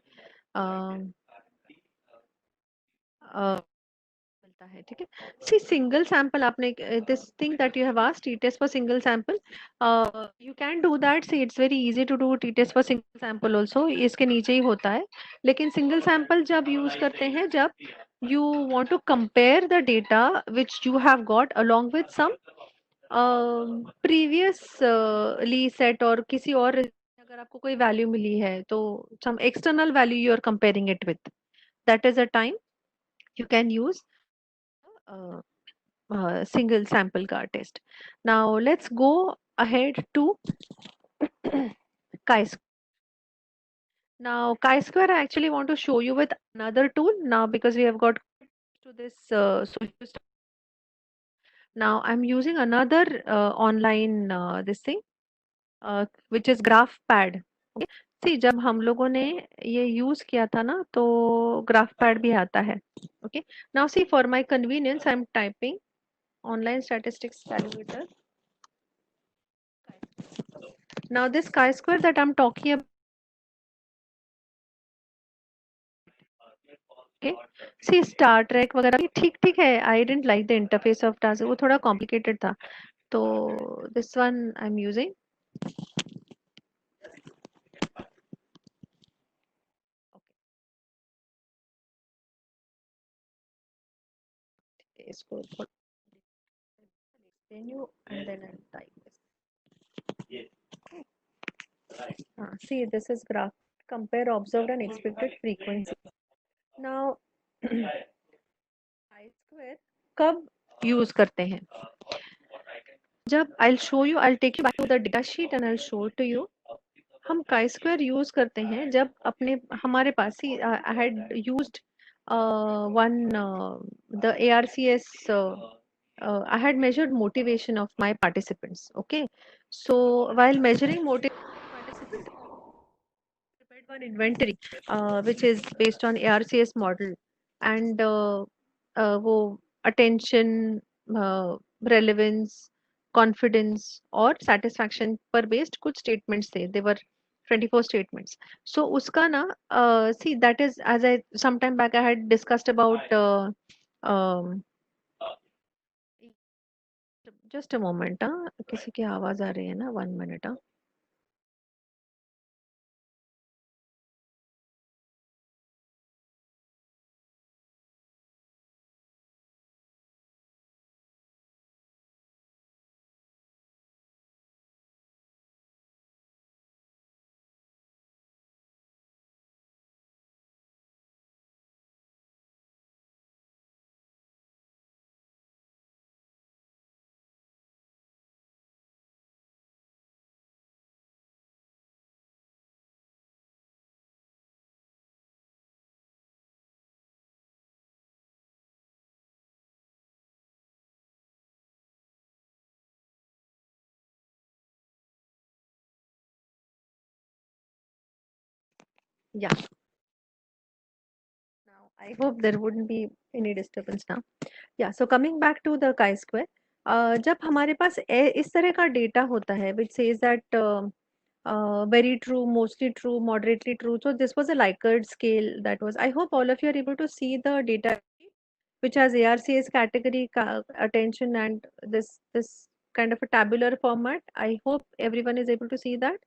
मिलता है. ठीक है. सी सिंगल सैंपल आपने this thing that you have asked, T test for single sample, you can do that. See it's very easy to do T test for single sample also. इसके नीचे ही होता है. लेकिन सिंगल सैंपल जब use करते हैं, जब you want to compare the data which you have got along with some previously set और किसी और, अगर आपको कोई वैल्यू मिली है तो some external value you are comparing it with, that is a time you can use uh, single sample car test. Now let's go ahead to chi-square. Now chi-square I actually want to show you with another tool now, because we have got to this now I'm using another online this thing which is GraphPad. Okay. See, जब हम लोगों ने ये use किया था ना, तो GraphPad भी आता है. Okay. Now see, for my convenience I'm typing online statistics calculator. Now this chi-square that I'm talking about, okay, see star track वगैरह भी ठीक ठीक है. I didn't like the interface of task, वो थोड़ा कॉम्प्लिकेटेड था. तो this one I am using. इसको you and then I'll type this. See, this is graph. Compare observed and expected frequency. Now, chi-square कब यूज करते हैं? जब I'll show you, I'll take you back to the data sheet and I'll show it to you. हम chi-square use करते हैं जब अपने हमारे पास ही I had used one the ARCS. I had measured motivation of my participants. Okay, so while measuring motivation of participants, prepared one inventory which is based on ARCS model, and वो attention, relevance, confidence और satisfaction पर based कुछ statements थे. They were 24 statements. So उसका ना see, that is, as I sometime back I had discussed about um, just a moment. किसी की आवाज आ रही है ना, 1 minute. Yeah. Now, I hope there wouldn't be any disturbance now. Yeah, so coming back to the chi-square, जब हमारे पास इस तरह का डेटा होता है which says that very true, mostly true, moderately true. So this was a Likert scale that was. I hope all of you are able to see the data sheet, which has ARCS category attention and this kind of a tabular format. I hope everyone is able to see that.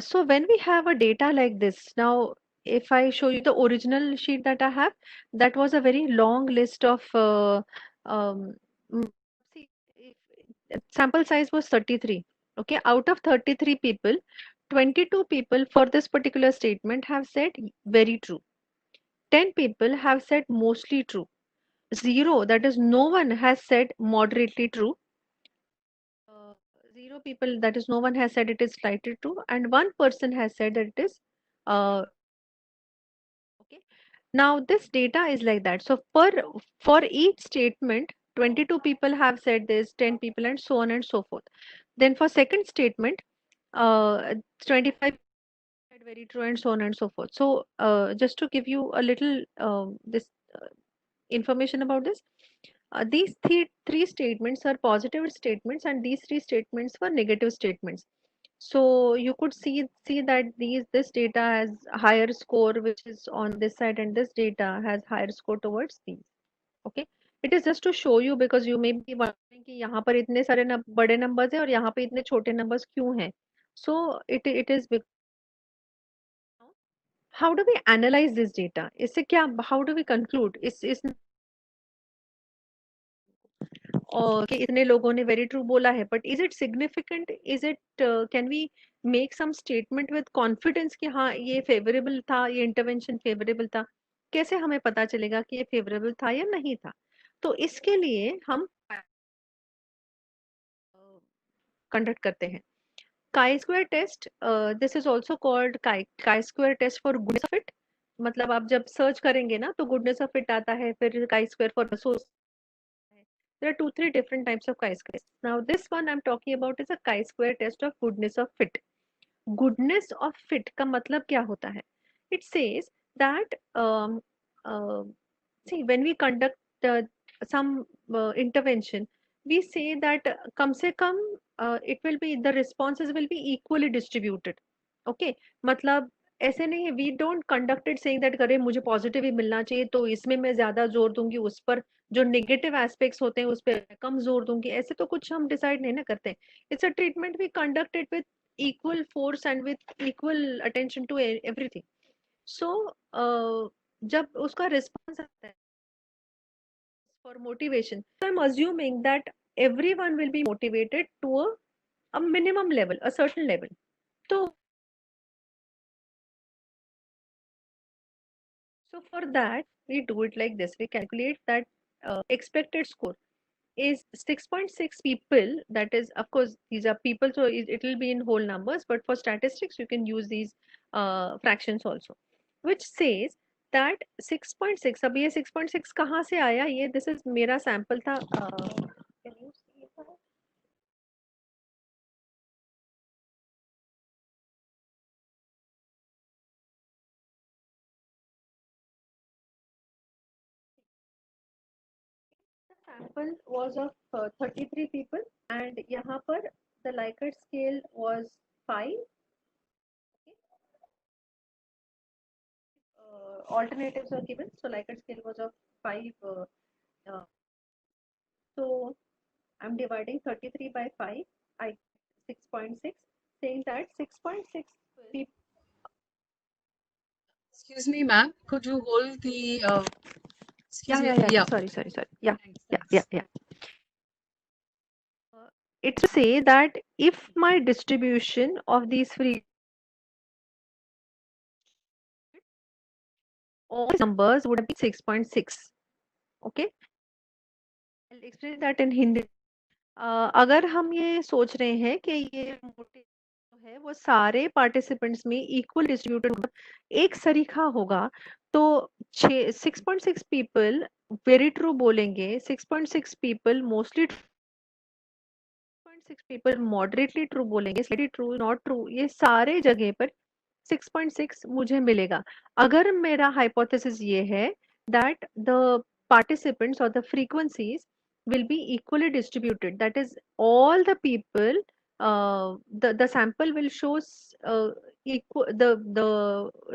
So when we have a data like this, now if I show you the original sheet that I have, that was a very long list of mm, see, sample size was 33. Okay, out of 33 people, 22 people for this particular statement have said very true. 10 people have said mostly true. Zero, that is no one has said moderately true. uh, Zero people, that is no one has said it is slightly true, and one person has said that it is okay. Now this data is like that. So for each statement, 22 people have said this, 10 people, and so on and so forth. Then for second statement, 25 said very true, and so on and so forth. So just to give you a little this uh, information about this, these three statements are positive statements, and these three statements were negative statements. So you could see that this data has higher score which is on this side, and this data has higher score towards these. Okay, it is just to show you because you may be wondering कि यहाँ पर इतने सारे बड़े numbers है और यहाँ पे इतने छोटे numbers क्यों हैं. So it is because how do we analyze this data? इससे क्या, how do we conclude इस और कि इतने लोगों ने वेरी ट्रू बोला है, but is it significant, is it can we make some statement with confidence कि हाँ ये फेवरेबल था, ये इंटरवेंशन फेवरेबल था. कैसे हमें पता चलेगा कि ये फेवरेबल था या नहीं था? तो इसके लिए हम कंडक्ट करते हैं chi square test. This is also called chi square test for goodness of fit. मतलब आप जब सर्च करेंगे ना तो गुडनेस ऑफ फिट आता है, फिर chi square for source. There are two, three different types of chi-squares. Now, this one I'm talking about is a chi-square test of goodness of fit. Goodness of fit का मतलब क्या होता है? It says that uh, see when we conduct some intervention, we say that कम से कम it will be, the responses will be equally distributed. Okay, मतलब ऐसे नहीं है, we don't conducted saying that करे मुझे पॉजिटिव ही मिलना चाहिए तो इसमें मैं ज्यादा जोर दूंगी, उस पर जो नेगेटिव एस्पेक्ट्स होते हैं उस पर कम जोर दूंगी, ऐसे तो कुछ हम डिसाइड नहीं ना करते. It's a treatment we conducted with equal force and with equal attention to everything. So जब उसका response आता है for motivation, so I'm assuming that everyone will be motivated to a minimum level, a certain level. So for that we do it like this. We calculate that expected score is 6.6 people. That is, of course, these are people, so it will be in whole numbers, but for statistics you can use these fractions also, which says that 6.6. अब ये 6.6 कहाँ से आया? ये this is मेरा sample था. Can you see that? The sample was of 33 people, and यहाँ पर the Likert scale was 5. Alternatives are given, so Likert scale was of 5. So I'm dividing 33 by 5. I 6.6, saying that 6.6 people. Excuse me, ma'am. Could you hold the? Excuse me. Yeah. Sorry. Yeah, Thanks. yeah. It say that if my distribution of these free all numbers would have been 6.6. Okay, I'll explain that in Hindi. अगर हम ये सोच रहे हैं कि ये मोटे जो है वो सारे पार्टिसिपेंट्स में इक्वल डिस्ट्रीब्यूटेड होगा, एक सरीखा होगा, तो 6.6 पीपल वेरी ट्रू बोलेंगे, 6.6 people mostly 6.6 people moderately true बोलेंगे, स्लाइटली ट्रू, नॉट ट्रू, ये सारे जगह पर 6.6 मुझे मिलेगा। अगर मेरा हाइपोथेसिस ये है that the participants or the frequencies will be equally distributed, that is all the people, the sample will show the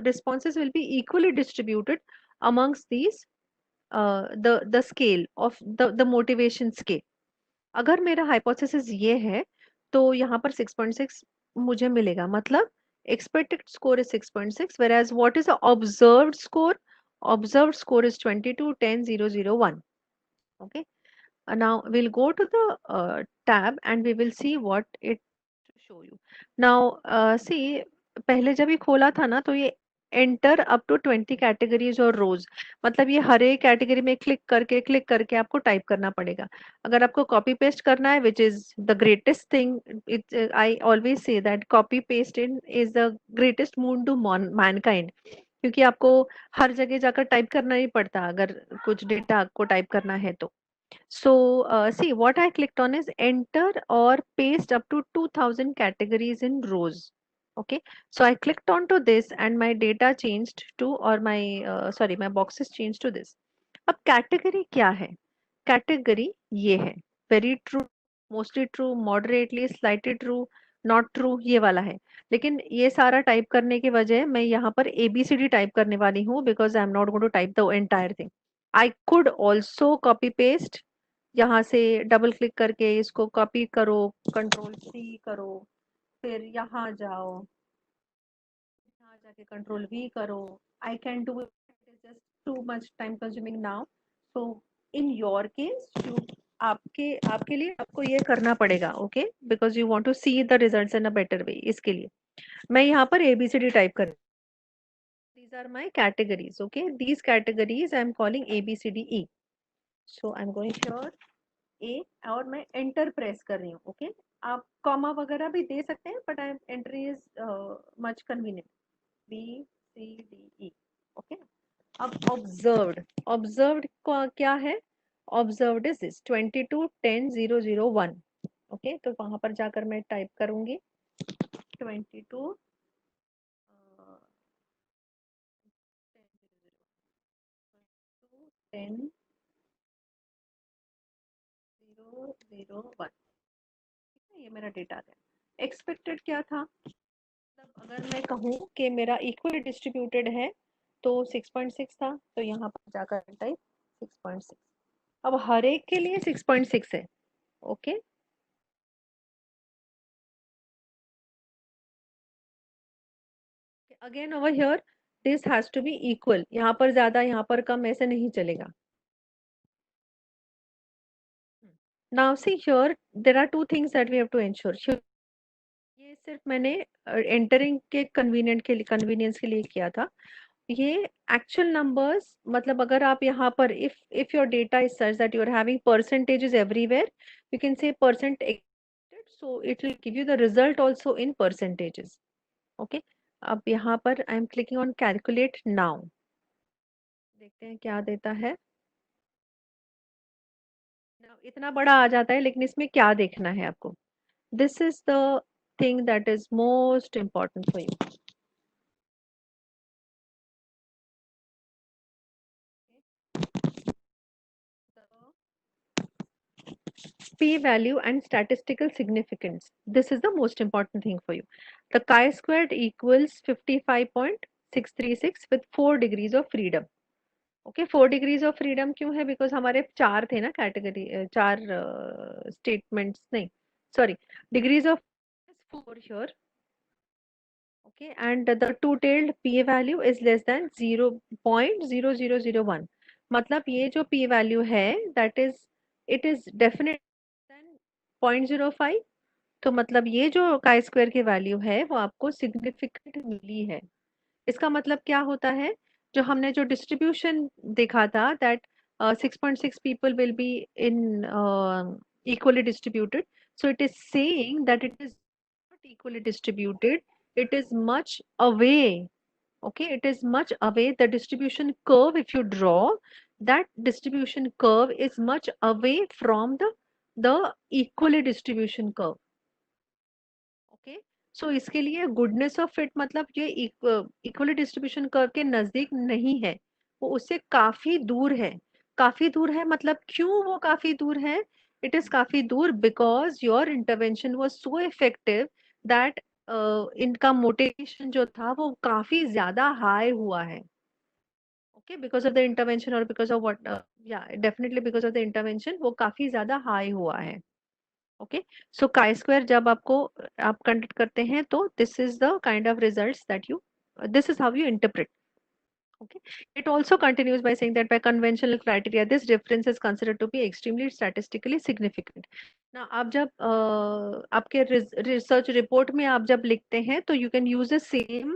responses will be equally distributed amongst these, the scale of the motivation scale। अगर मेरा hypothesis ये है तो यहाँ पर 6.6 मुझे मिलेगा, मतलब expected score is 6.6, whereas what is the observed score? Observed score is 22, 10, 0, 0, 1. Okay. Now we'll go to the tab and we will see what it show you. Now see, पहले जब ये खोला था ना तो ये एंटर अप टू 20 कैटेगरीज और रोज, मतलब ये हर एक कैटेगरी में क्लिक करके आपको टाइप करना पड़ेगा। अगर आपको कॉपी पेस्ट करना है, which is the greatest thing, it I always say that copy paste in is the greatest moon to mankind, क्योंकि आपको हर जगह जाकर टाइप करना ही पड़ता अगर कुछ डेटा आपको टाइप करना है तो। So see, what I clicked on is enter or paste up to 2000 categories in rows. Okay, so I clicked on to this and my data changed to, or my sorry, my boxes changed to this. अब category क्या है? Category ये है, very true, mostly true, moderately, slightly true, not true, ये वाला है। लेकिन ये सारा टाइप करने के वजह मैं यहाँ पर ABCD टाइप करने वाली हूँ, because I am not going to type the entire thing. I could also copy paste, यहाँ से डबल क्लिक करके इसको कॉपी करो, कंट्रोल C करो, फिर यहाँ जाओ, यहाँ जाके कंट्रोल V करो। I can do it, is just too much time consuming now. So in your case आपके आपके लिए आपको ये करना पड़ेगा, okay, because you want to see the results in a better way. इसके लिए मैं यहाँ पर ABCD टाइप कर, these are my categories, okay, these categories I am calling ABCDE. So I'm going here A और मैं एंटर प्रेस कर रही हूँ, ओके। आप कॉमा वगैरह भी दे सकते हैं, but I entry is much convenient, BCDE, okay. अब ऑब्जर्व्ड क्या है? Observed is this 22, 10, 0, 0, 1, okay. तो वहां पर जाकर मैं टाइप करूंगी 22 10 0, 0, 1, ये मेरा डेटा है। एक्सपेक्टेड क्या था? मतलब अगर मैं कहूँ कि मेरा इक्वली डिस्ट्रीब्यूटेड है तो 6.6 था, तो यहाँ पर जाकर टाइप 6.6। अब हर एक के लिए 6.6 है, okay. Again over here this has to be equal, यहाँ पर ज्यादा यहाँ पर कम ऐसे नहीं चलेगा। Now see here there are two things that we have to ensure. ये सिर्फ मैंने एंटरिंग के कन्वीनियंस के लिए किया था। ये एक्चुअल नंबर्स, मतलब अगर आप यहाँ पर if your data is such that you are having percentages everywhere, you can say percent, so it will give you the result also in percentages, okay। अब यहाँ पर आई am clicking on calculate now, देखते हैं क्या देता है। Now, इतना बड़ा आ जाता है, लेकिन इसमें क्या देखना है आपको? This is the thing that is most important for you. P-value and statistical significance. This is the most important thing for you. The chi-squared equals 55.636 with 4 degrees of freedom. Okay, 4 degrees of freedom क्यों है? Because हमारे 4 थे ना category, 4 statements नहीं, sorry, degrees of 4 here. Okay, and the two-tailed p-value is less than 0.0001. मतलब ये जो p-value है, that is, it is definitely than 0.05. तो मतलब ये जो chi square की वैल्यू है वो आपको सिग्निफिकेंट मिली है। इसका मतलब क्या होता है? जो हमने जो डिस्ट्रीब्यूशन देखा था that 6.6 people will be in equally distributed, so it is saying that it is not equally distributed, it is much away, okay, it is much away. The distribution curve, if you draw, that distribution curve is much away from the equally distribution curve, सो इसके लिए goodness of fit मतलब ये equally distribution curve के नजदीक नहीं है, वो उससे काफी दूर है। काफी दूर है मतलब क्यों वो काफी दूर है? इट इज काफी दूर because your intervention was so effective that इनका मोटिवेशन जो था वो काफी ज्यादा हाई हुआ है। Okay, because of the intervention और बिकॉज ऑफ व्हाट, या definitely because of the intervention वो काफी ज्यादा हाई हुआ है। ओके, सो काई स्क्वायर जब आपको आप कंडक्ट करते हैं तो this is the kind of results that you this is how you interpret. Okay, it also continues by saying that by conventional criteria this difference is considered to be extremely statistically significant. Now आप जब आपके research report में आप जब लिखते हैं तो you can use the same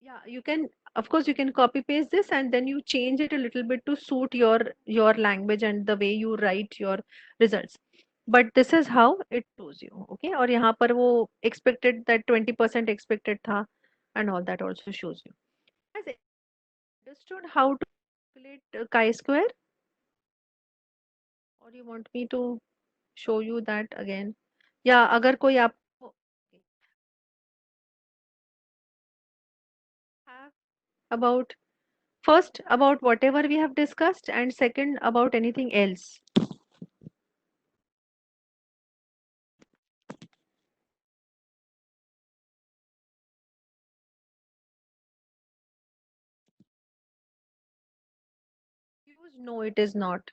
yeah, you can, of course, you can copy paste this and then you change it a little bit to suit your language and the way you write your results. But this is how it shows you. Okay, और यहाँ पर वो expected that 20% expected था and all that also shows you. Has anyone understood how to calculate chi-square, or you want me to show you that again? या अगर कोई आपको have about first about whatever we have discussed and second about anything else. No, it is not.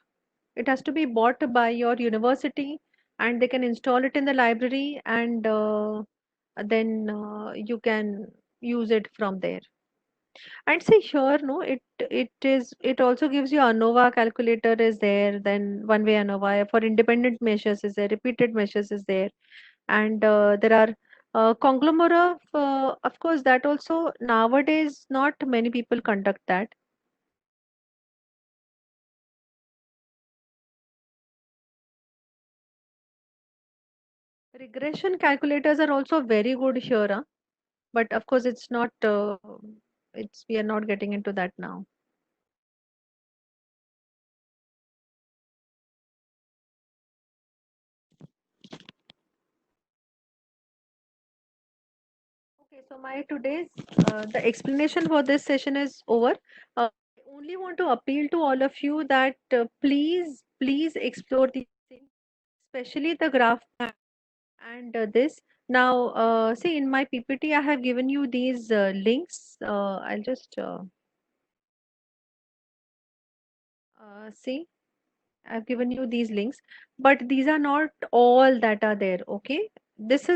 It has to be bought by your university and they can install it in the library and then you can use it from there. And say here, no, it also gives you ANOVA calculator is there, then one way ANOVA for independent measures is there, repeated measures is there, and there are conglomerate of course that also nowadays not many people conduct that. Regression calculators are also very good here, huh? But of course it's not it's we are not getting into that now. Okay, so my today's the explanation for this session is over. I only want to appeal to all of you that please explore these things, especially the graph map and this. Now, see in my PPT, I have given you these links. I'll just see. I've given you these links, but these are not all that are there. Okay, these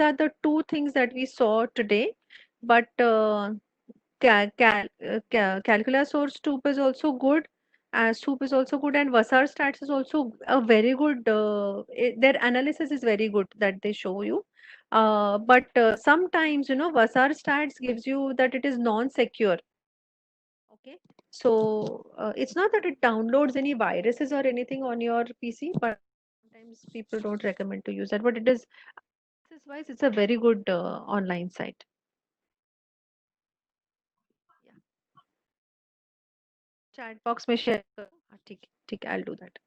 are the two things that we saw today, but calculus source soup is also good. Soup is also good, and Vasar stats is also a very good. Their analysis is very good that they show you. But sometimes Vasar stats gives you that it is non-secure. Okay, so it's not that it downloads any viruses or anything on your PC, but sometimes people don't recommend to use that. But it is, access wise, it's a very good online site. Yeah. Chat box में share करो. हाँ, ठीक है, ठीक है, I'll do that.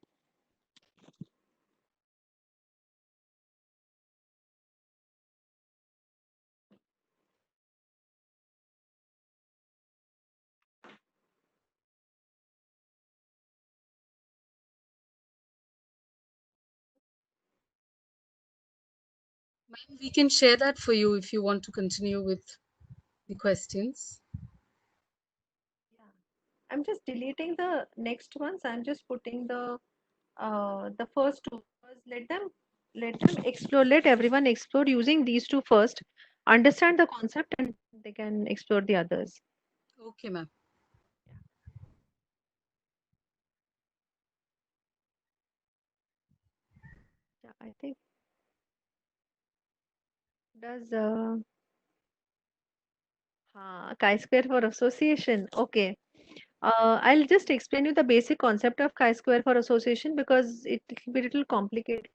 Ma'am, we can share that for you if you want to continue with the questions. Yeah. I'm just deleting the next ones. I'm just putting the first two. First. Let them explore. Let everyone explore using these two first. Understand the concept, and they can explore the others. Okay, ma'am. Yeah, I think does chi-square for association. Okay. I'll just explain you the basic concept of chi-square for association because it will be a little complicated.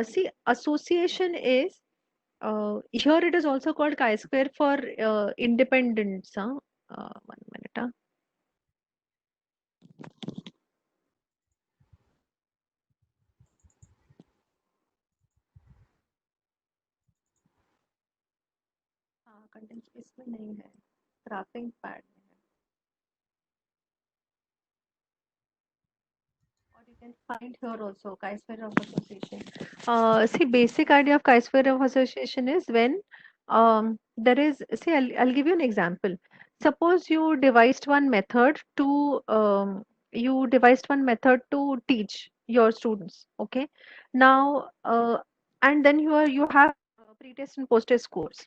See, association is here it is also called chi-square for independence. Huh? 1 minute. Huh? Content इसमें नहीं है, graphic pad में है. Or you can find here also chi-square of association. See, basic idea of chi-square of association is when there is, see, I'll give you an example. Suppose you devised one method to teach your students. Okay. Now, and then you have pre-test and post-test scores.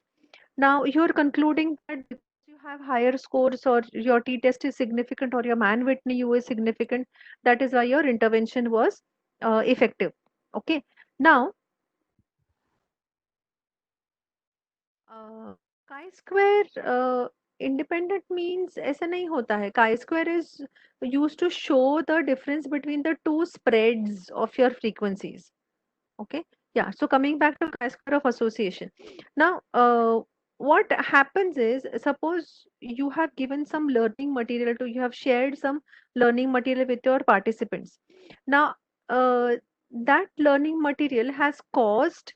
Now you're concluding that because you have higher scores or your t-test is significant or your man Whitney U is significant, that is why your intervention was effective. Okay. Now, chi-square independent means ऐसा नहीं होता है. Chi-square is used to show the difference between the two spreads of your frequencies. Okay. Yeah. So coming back to chi-square of association. Now, what happens is, suppose you have given some learning material to, you have shared some learning material with your participants. Now, that learning material has caused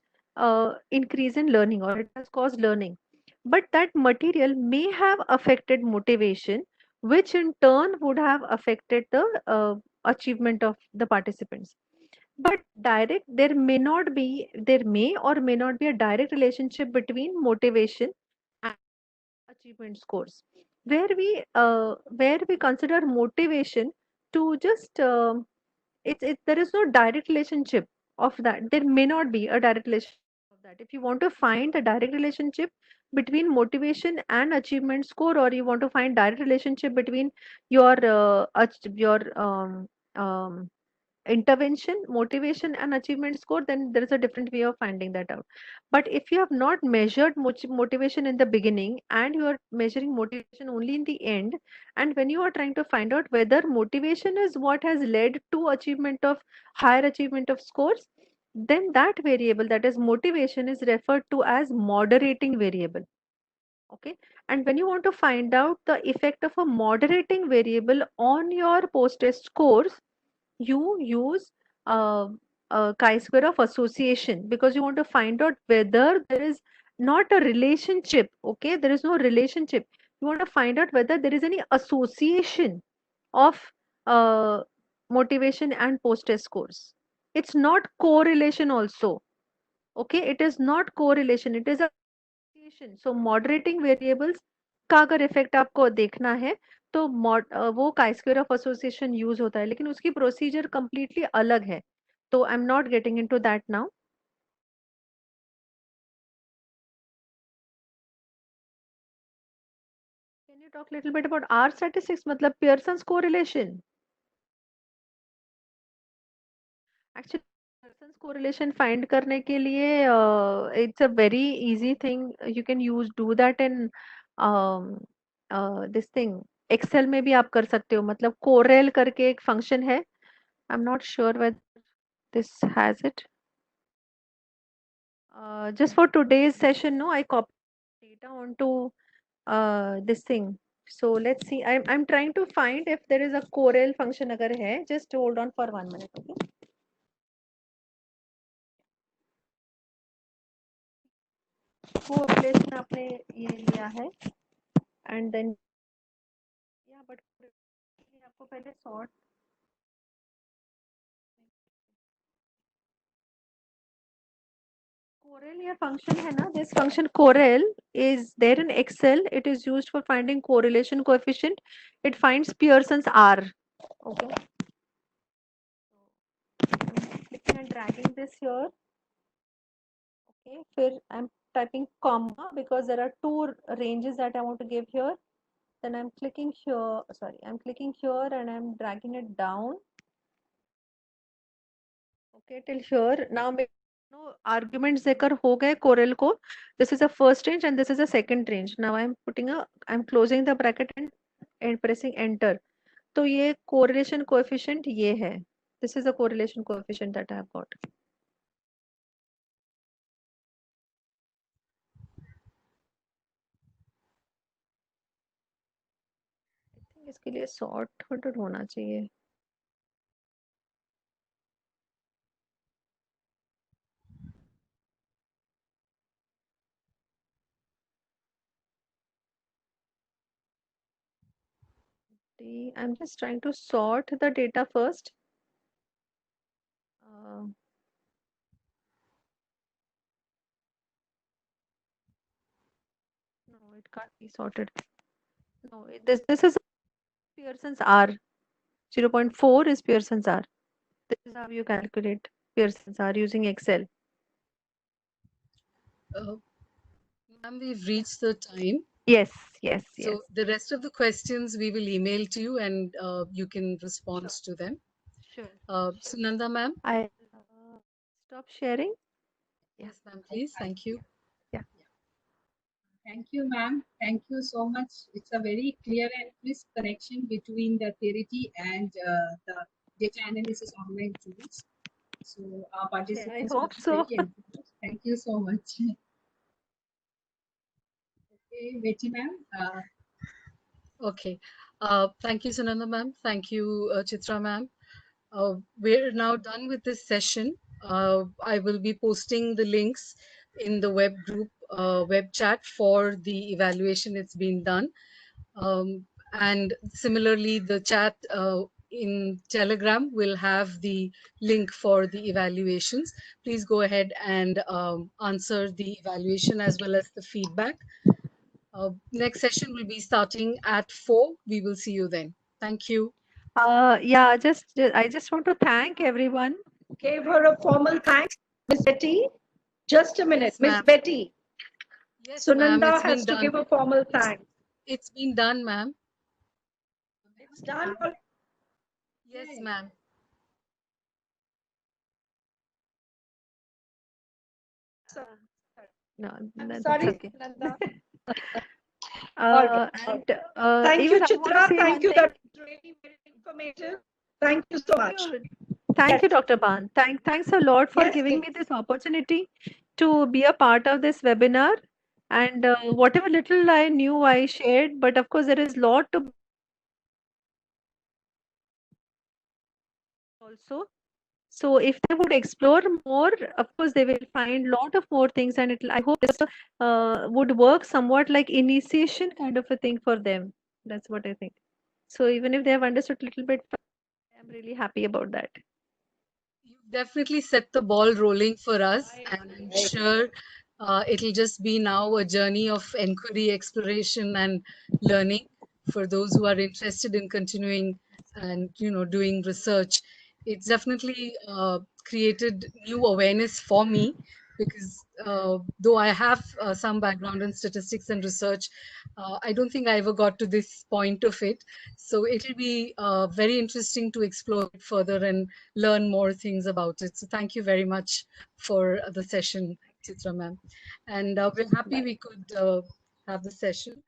increase in learning, or it has caused learning. But that material may have affected motivation, which in turn would have affected the achievement of the participants. But there may or may not be a direct relationship between motivation and achievement scores, where we consider motivation to just there is no direct relationship of that. There may not be a direct relationship of that. If you want to find the direct relationship between motivation and achievement score, or you want to find direct relationship between your your intervention, motivation, and achievement score, then there is a different way of finding that out. But if you have not measured motivation in the beginning and you are measuring motivation only in the end, and when you are trying to find out whether motivation is what has led to achievement of higher achievement of scores, then that variable, that is motivation, is referred to as moderating variable. Okay. And when you want to find out the effect of a moderating variable on your post test scores, you use a chi-square of association, because you want to find out whether there is not a relationship. Okay, there is no relationship. You want to find out whether there is any association of motivation and post-test scores. It's not correlation also. Okay, it is not correlation, it is a association. So moderating variables का अगर effect आपको देखना है तो वो chi-square of association use होता है, लेकिन उसकी प्रोसीजर कंप्लीटली अलग है. तो I am not getting into that now. Can you talk little bit about R statistics, मतलब Pearson's correlation? Actually Pearson's correlation find करने के लिए it's a very easy thing. You can use do that in this thing. Excel में भी आप कर सकते हो, मतलब कोरेल करके एक फंक्शन है. आई am not sure whether this has it. Just for today's session, no, I copied data onto this thing. So let's see. I'm trying to find if there is a corel function अगर है. Just hold on for 1 minute, okay? वो place में आपने ये लिया है, and then yeah, but आपको पहले sort. Corel ये function है ना, this function corel is there in Excel. It is used for finding correlation coefficient. It finds Pearson's R. Okay. I'm clicking and dragging this here. Okay, फिर I'm typing comma because there are two ranges that I want to give here. Then I'm clicking here, sorry, I'm clicking here and I'm dragging it down. Okay, till here. Now no arguments देकर हो गए corel को. This is a first range and this is a second range. Now I'm closing the bracket and pressing enter. तो ये correlation coefficient ये है. This is a correlation coefficient that I have got. इसके लिए sorted होना चाहिए. I'm just trying to sort the data first. No, it can't be sorted. No, this is Pearson's R. 0.4 is Pearson's R. This is how you calculate Pearson's R using Excel. Ma'am, we've reached the time. Yes, yes, So yes. the rest of the questions we will email to you and you can respond to them. Sure. Sunanda ma'am? I stop sharing. Yes, ma'am, please. Thank you. Yeah. Thank you, ma'am. Thank you so much. It's a very clear and crisp connection between the Therity and the data analysis online tools. So our participants will hope be so. very encouraged. Thank you so much. Okay, Betty ma'am. Okay. Thank you, Sunanda ma'am. Thank you, Chitra ma'am. We're now done with this session. I will be posting the links in the web group web chat for the evaluation it's been done. And similarly, the chat in Telegram will have the link for the evaluations. Please go ahead and answer the evaluation as well as the feedback. Next session will be starting at 4. We will see you then. Thank you. Yeah, I just want to thank everyone. Gave her a formal thanks, Miss Betty. Just a minute, Yes, Miss ma'am. Betty. Yes, ma'am. Sunanda It's been has to done. give a formal thanks. It's been done, ma'am. It's done. Yes, ma'am. No, I'm that's sorry, okay. Sunanda. All right. And Thank even you, I want to Chitra. say Thank one you. thing. That's really very informative. Thank you so much. Thank you, Yes. Dr. Ban. Thanks a lot for Yes, giving me yes. this opportunity to be a part of this webinar. And whatever little I knew, I shared. But of course, there is a lot to also. So if they would explore more, of course, they will find lot of more things, and I hope this would work somewhat like initiation kind of a thing for them. That's what I think. So even if they have understood a little bit, I'm really happy about that. You've definitely set the ball rolling for us, and I'm sure it'll just be now a journey of inquiry, exploration, and learning for those who are interested in continuing and doing research. It's definitely created new awareness for me because though I have some background in statistics and research, I don't think I ever got to this point of it. So it'll be very interesting to explore it further and learn more things about it. So thank you very much for the session, Chitra ma'am. And we're happy we could have the session.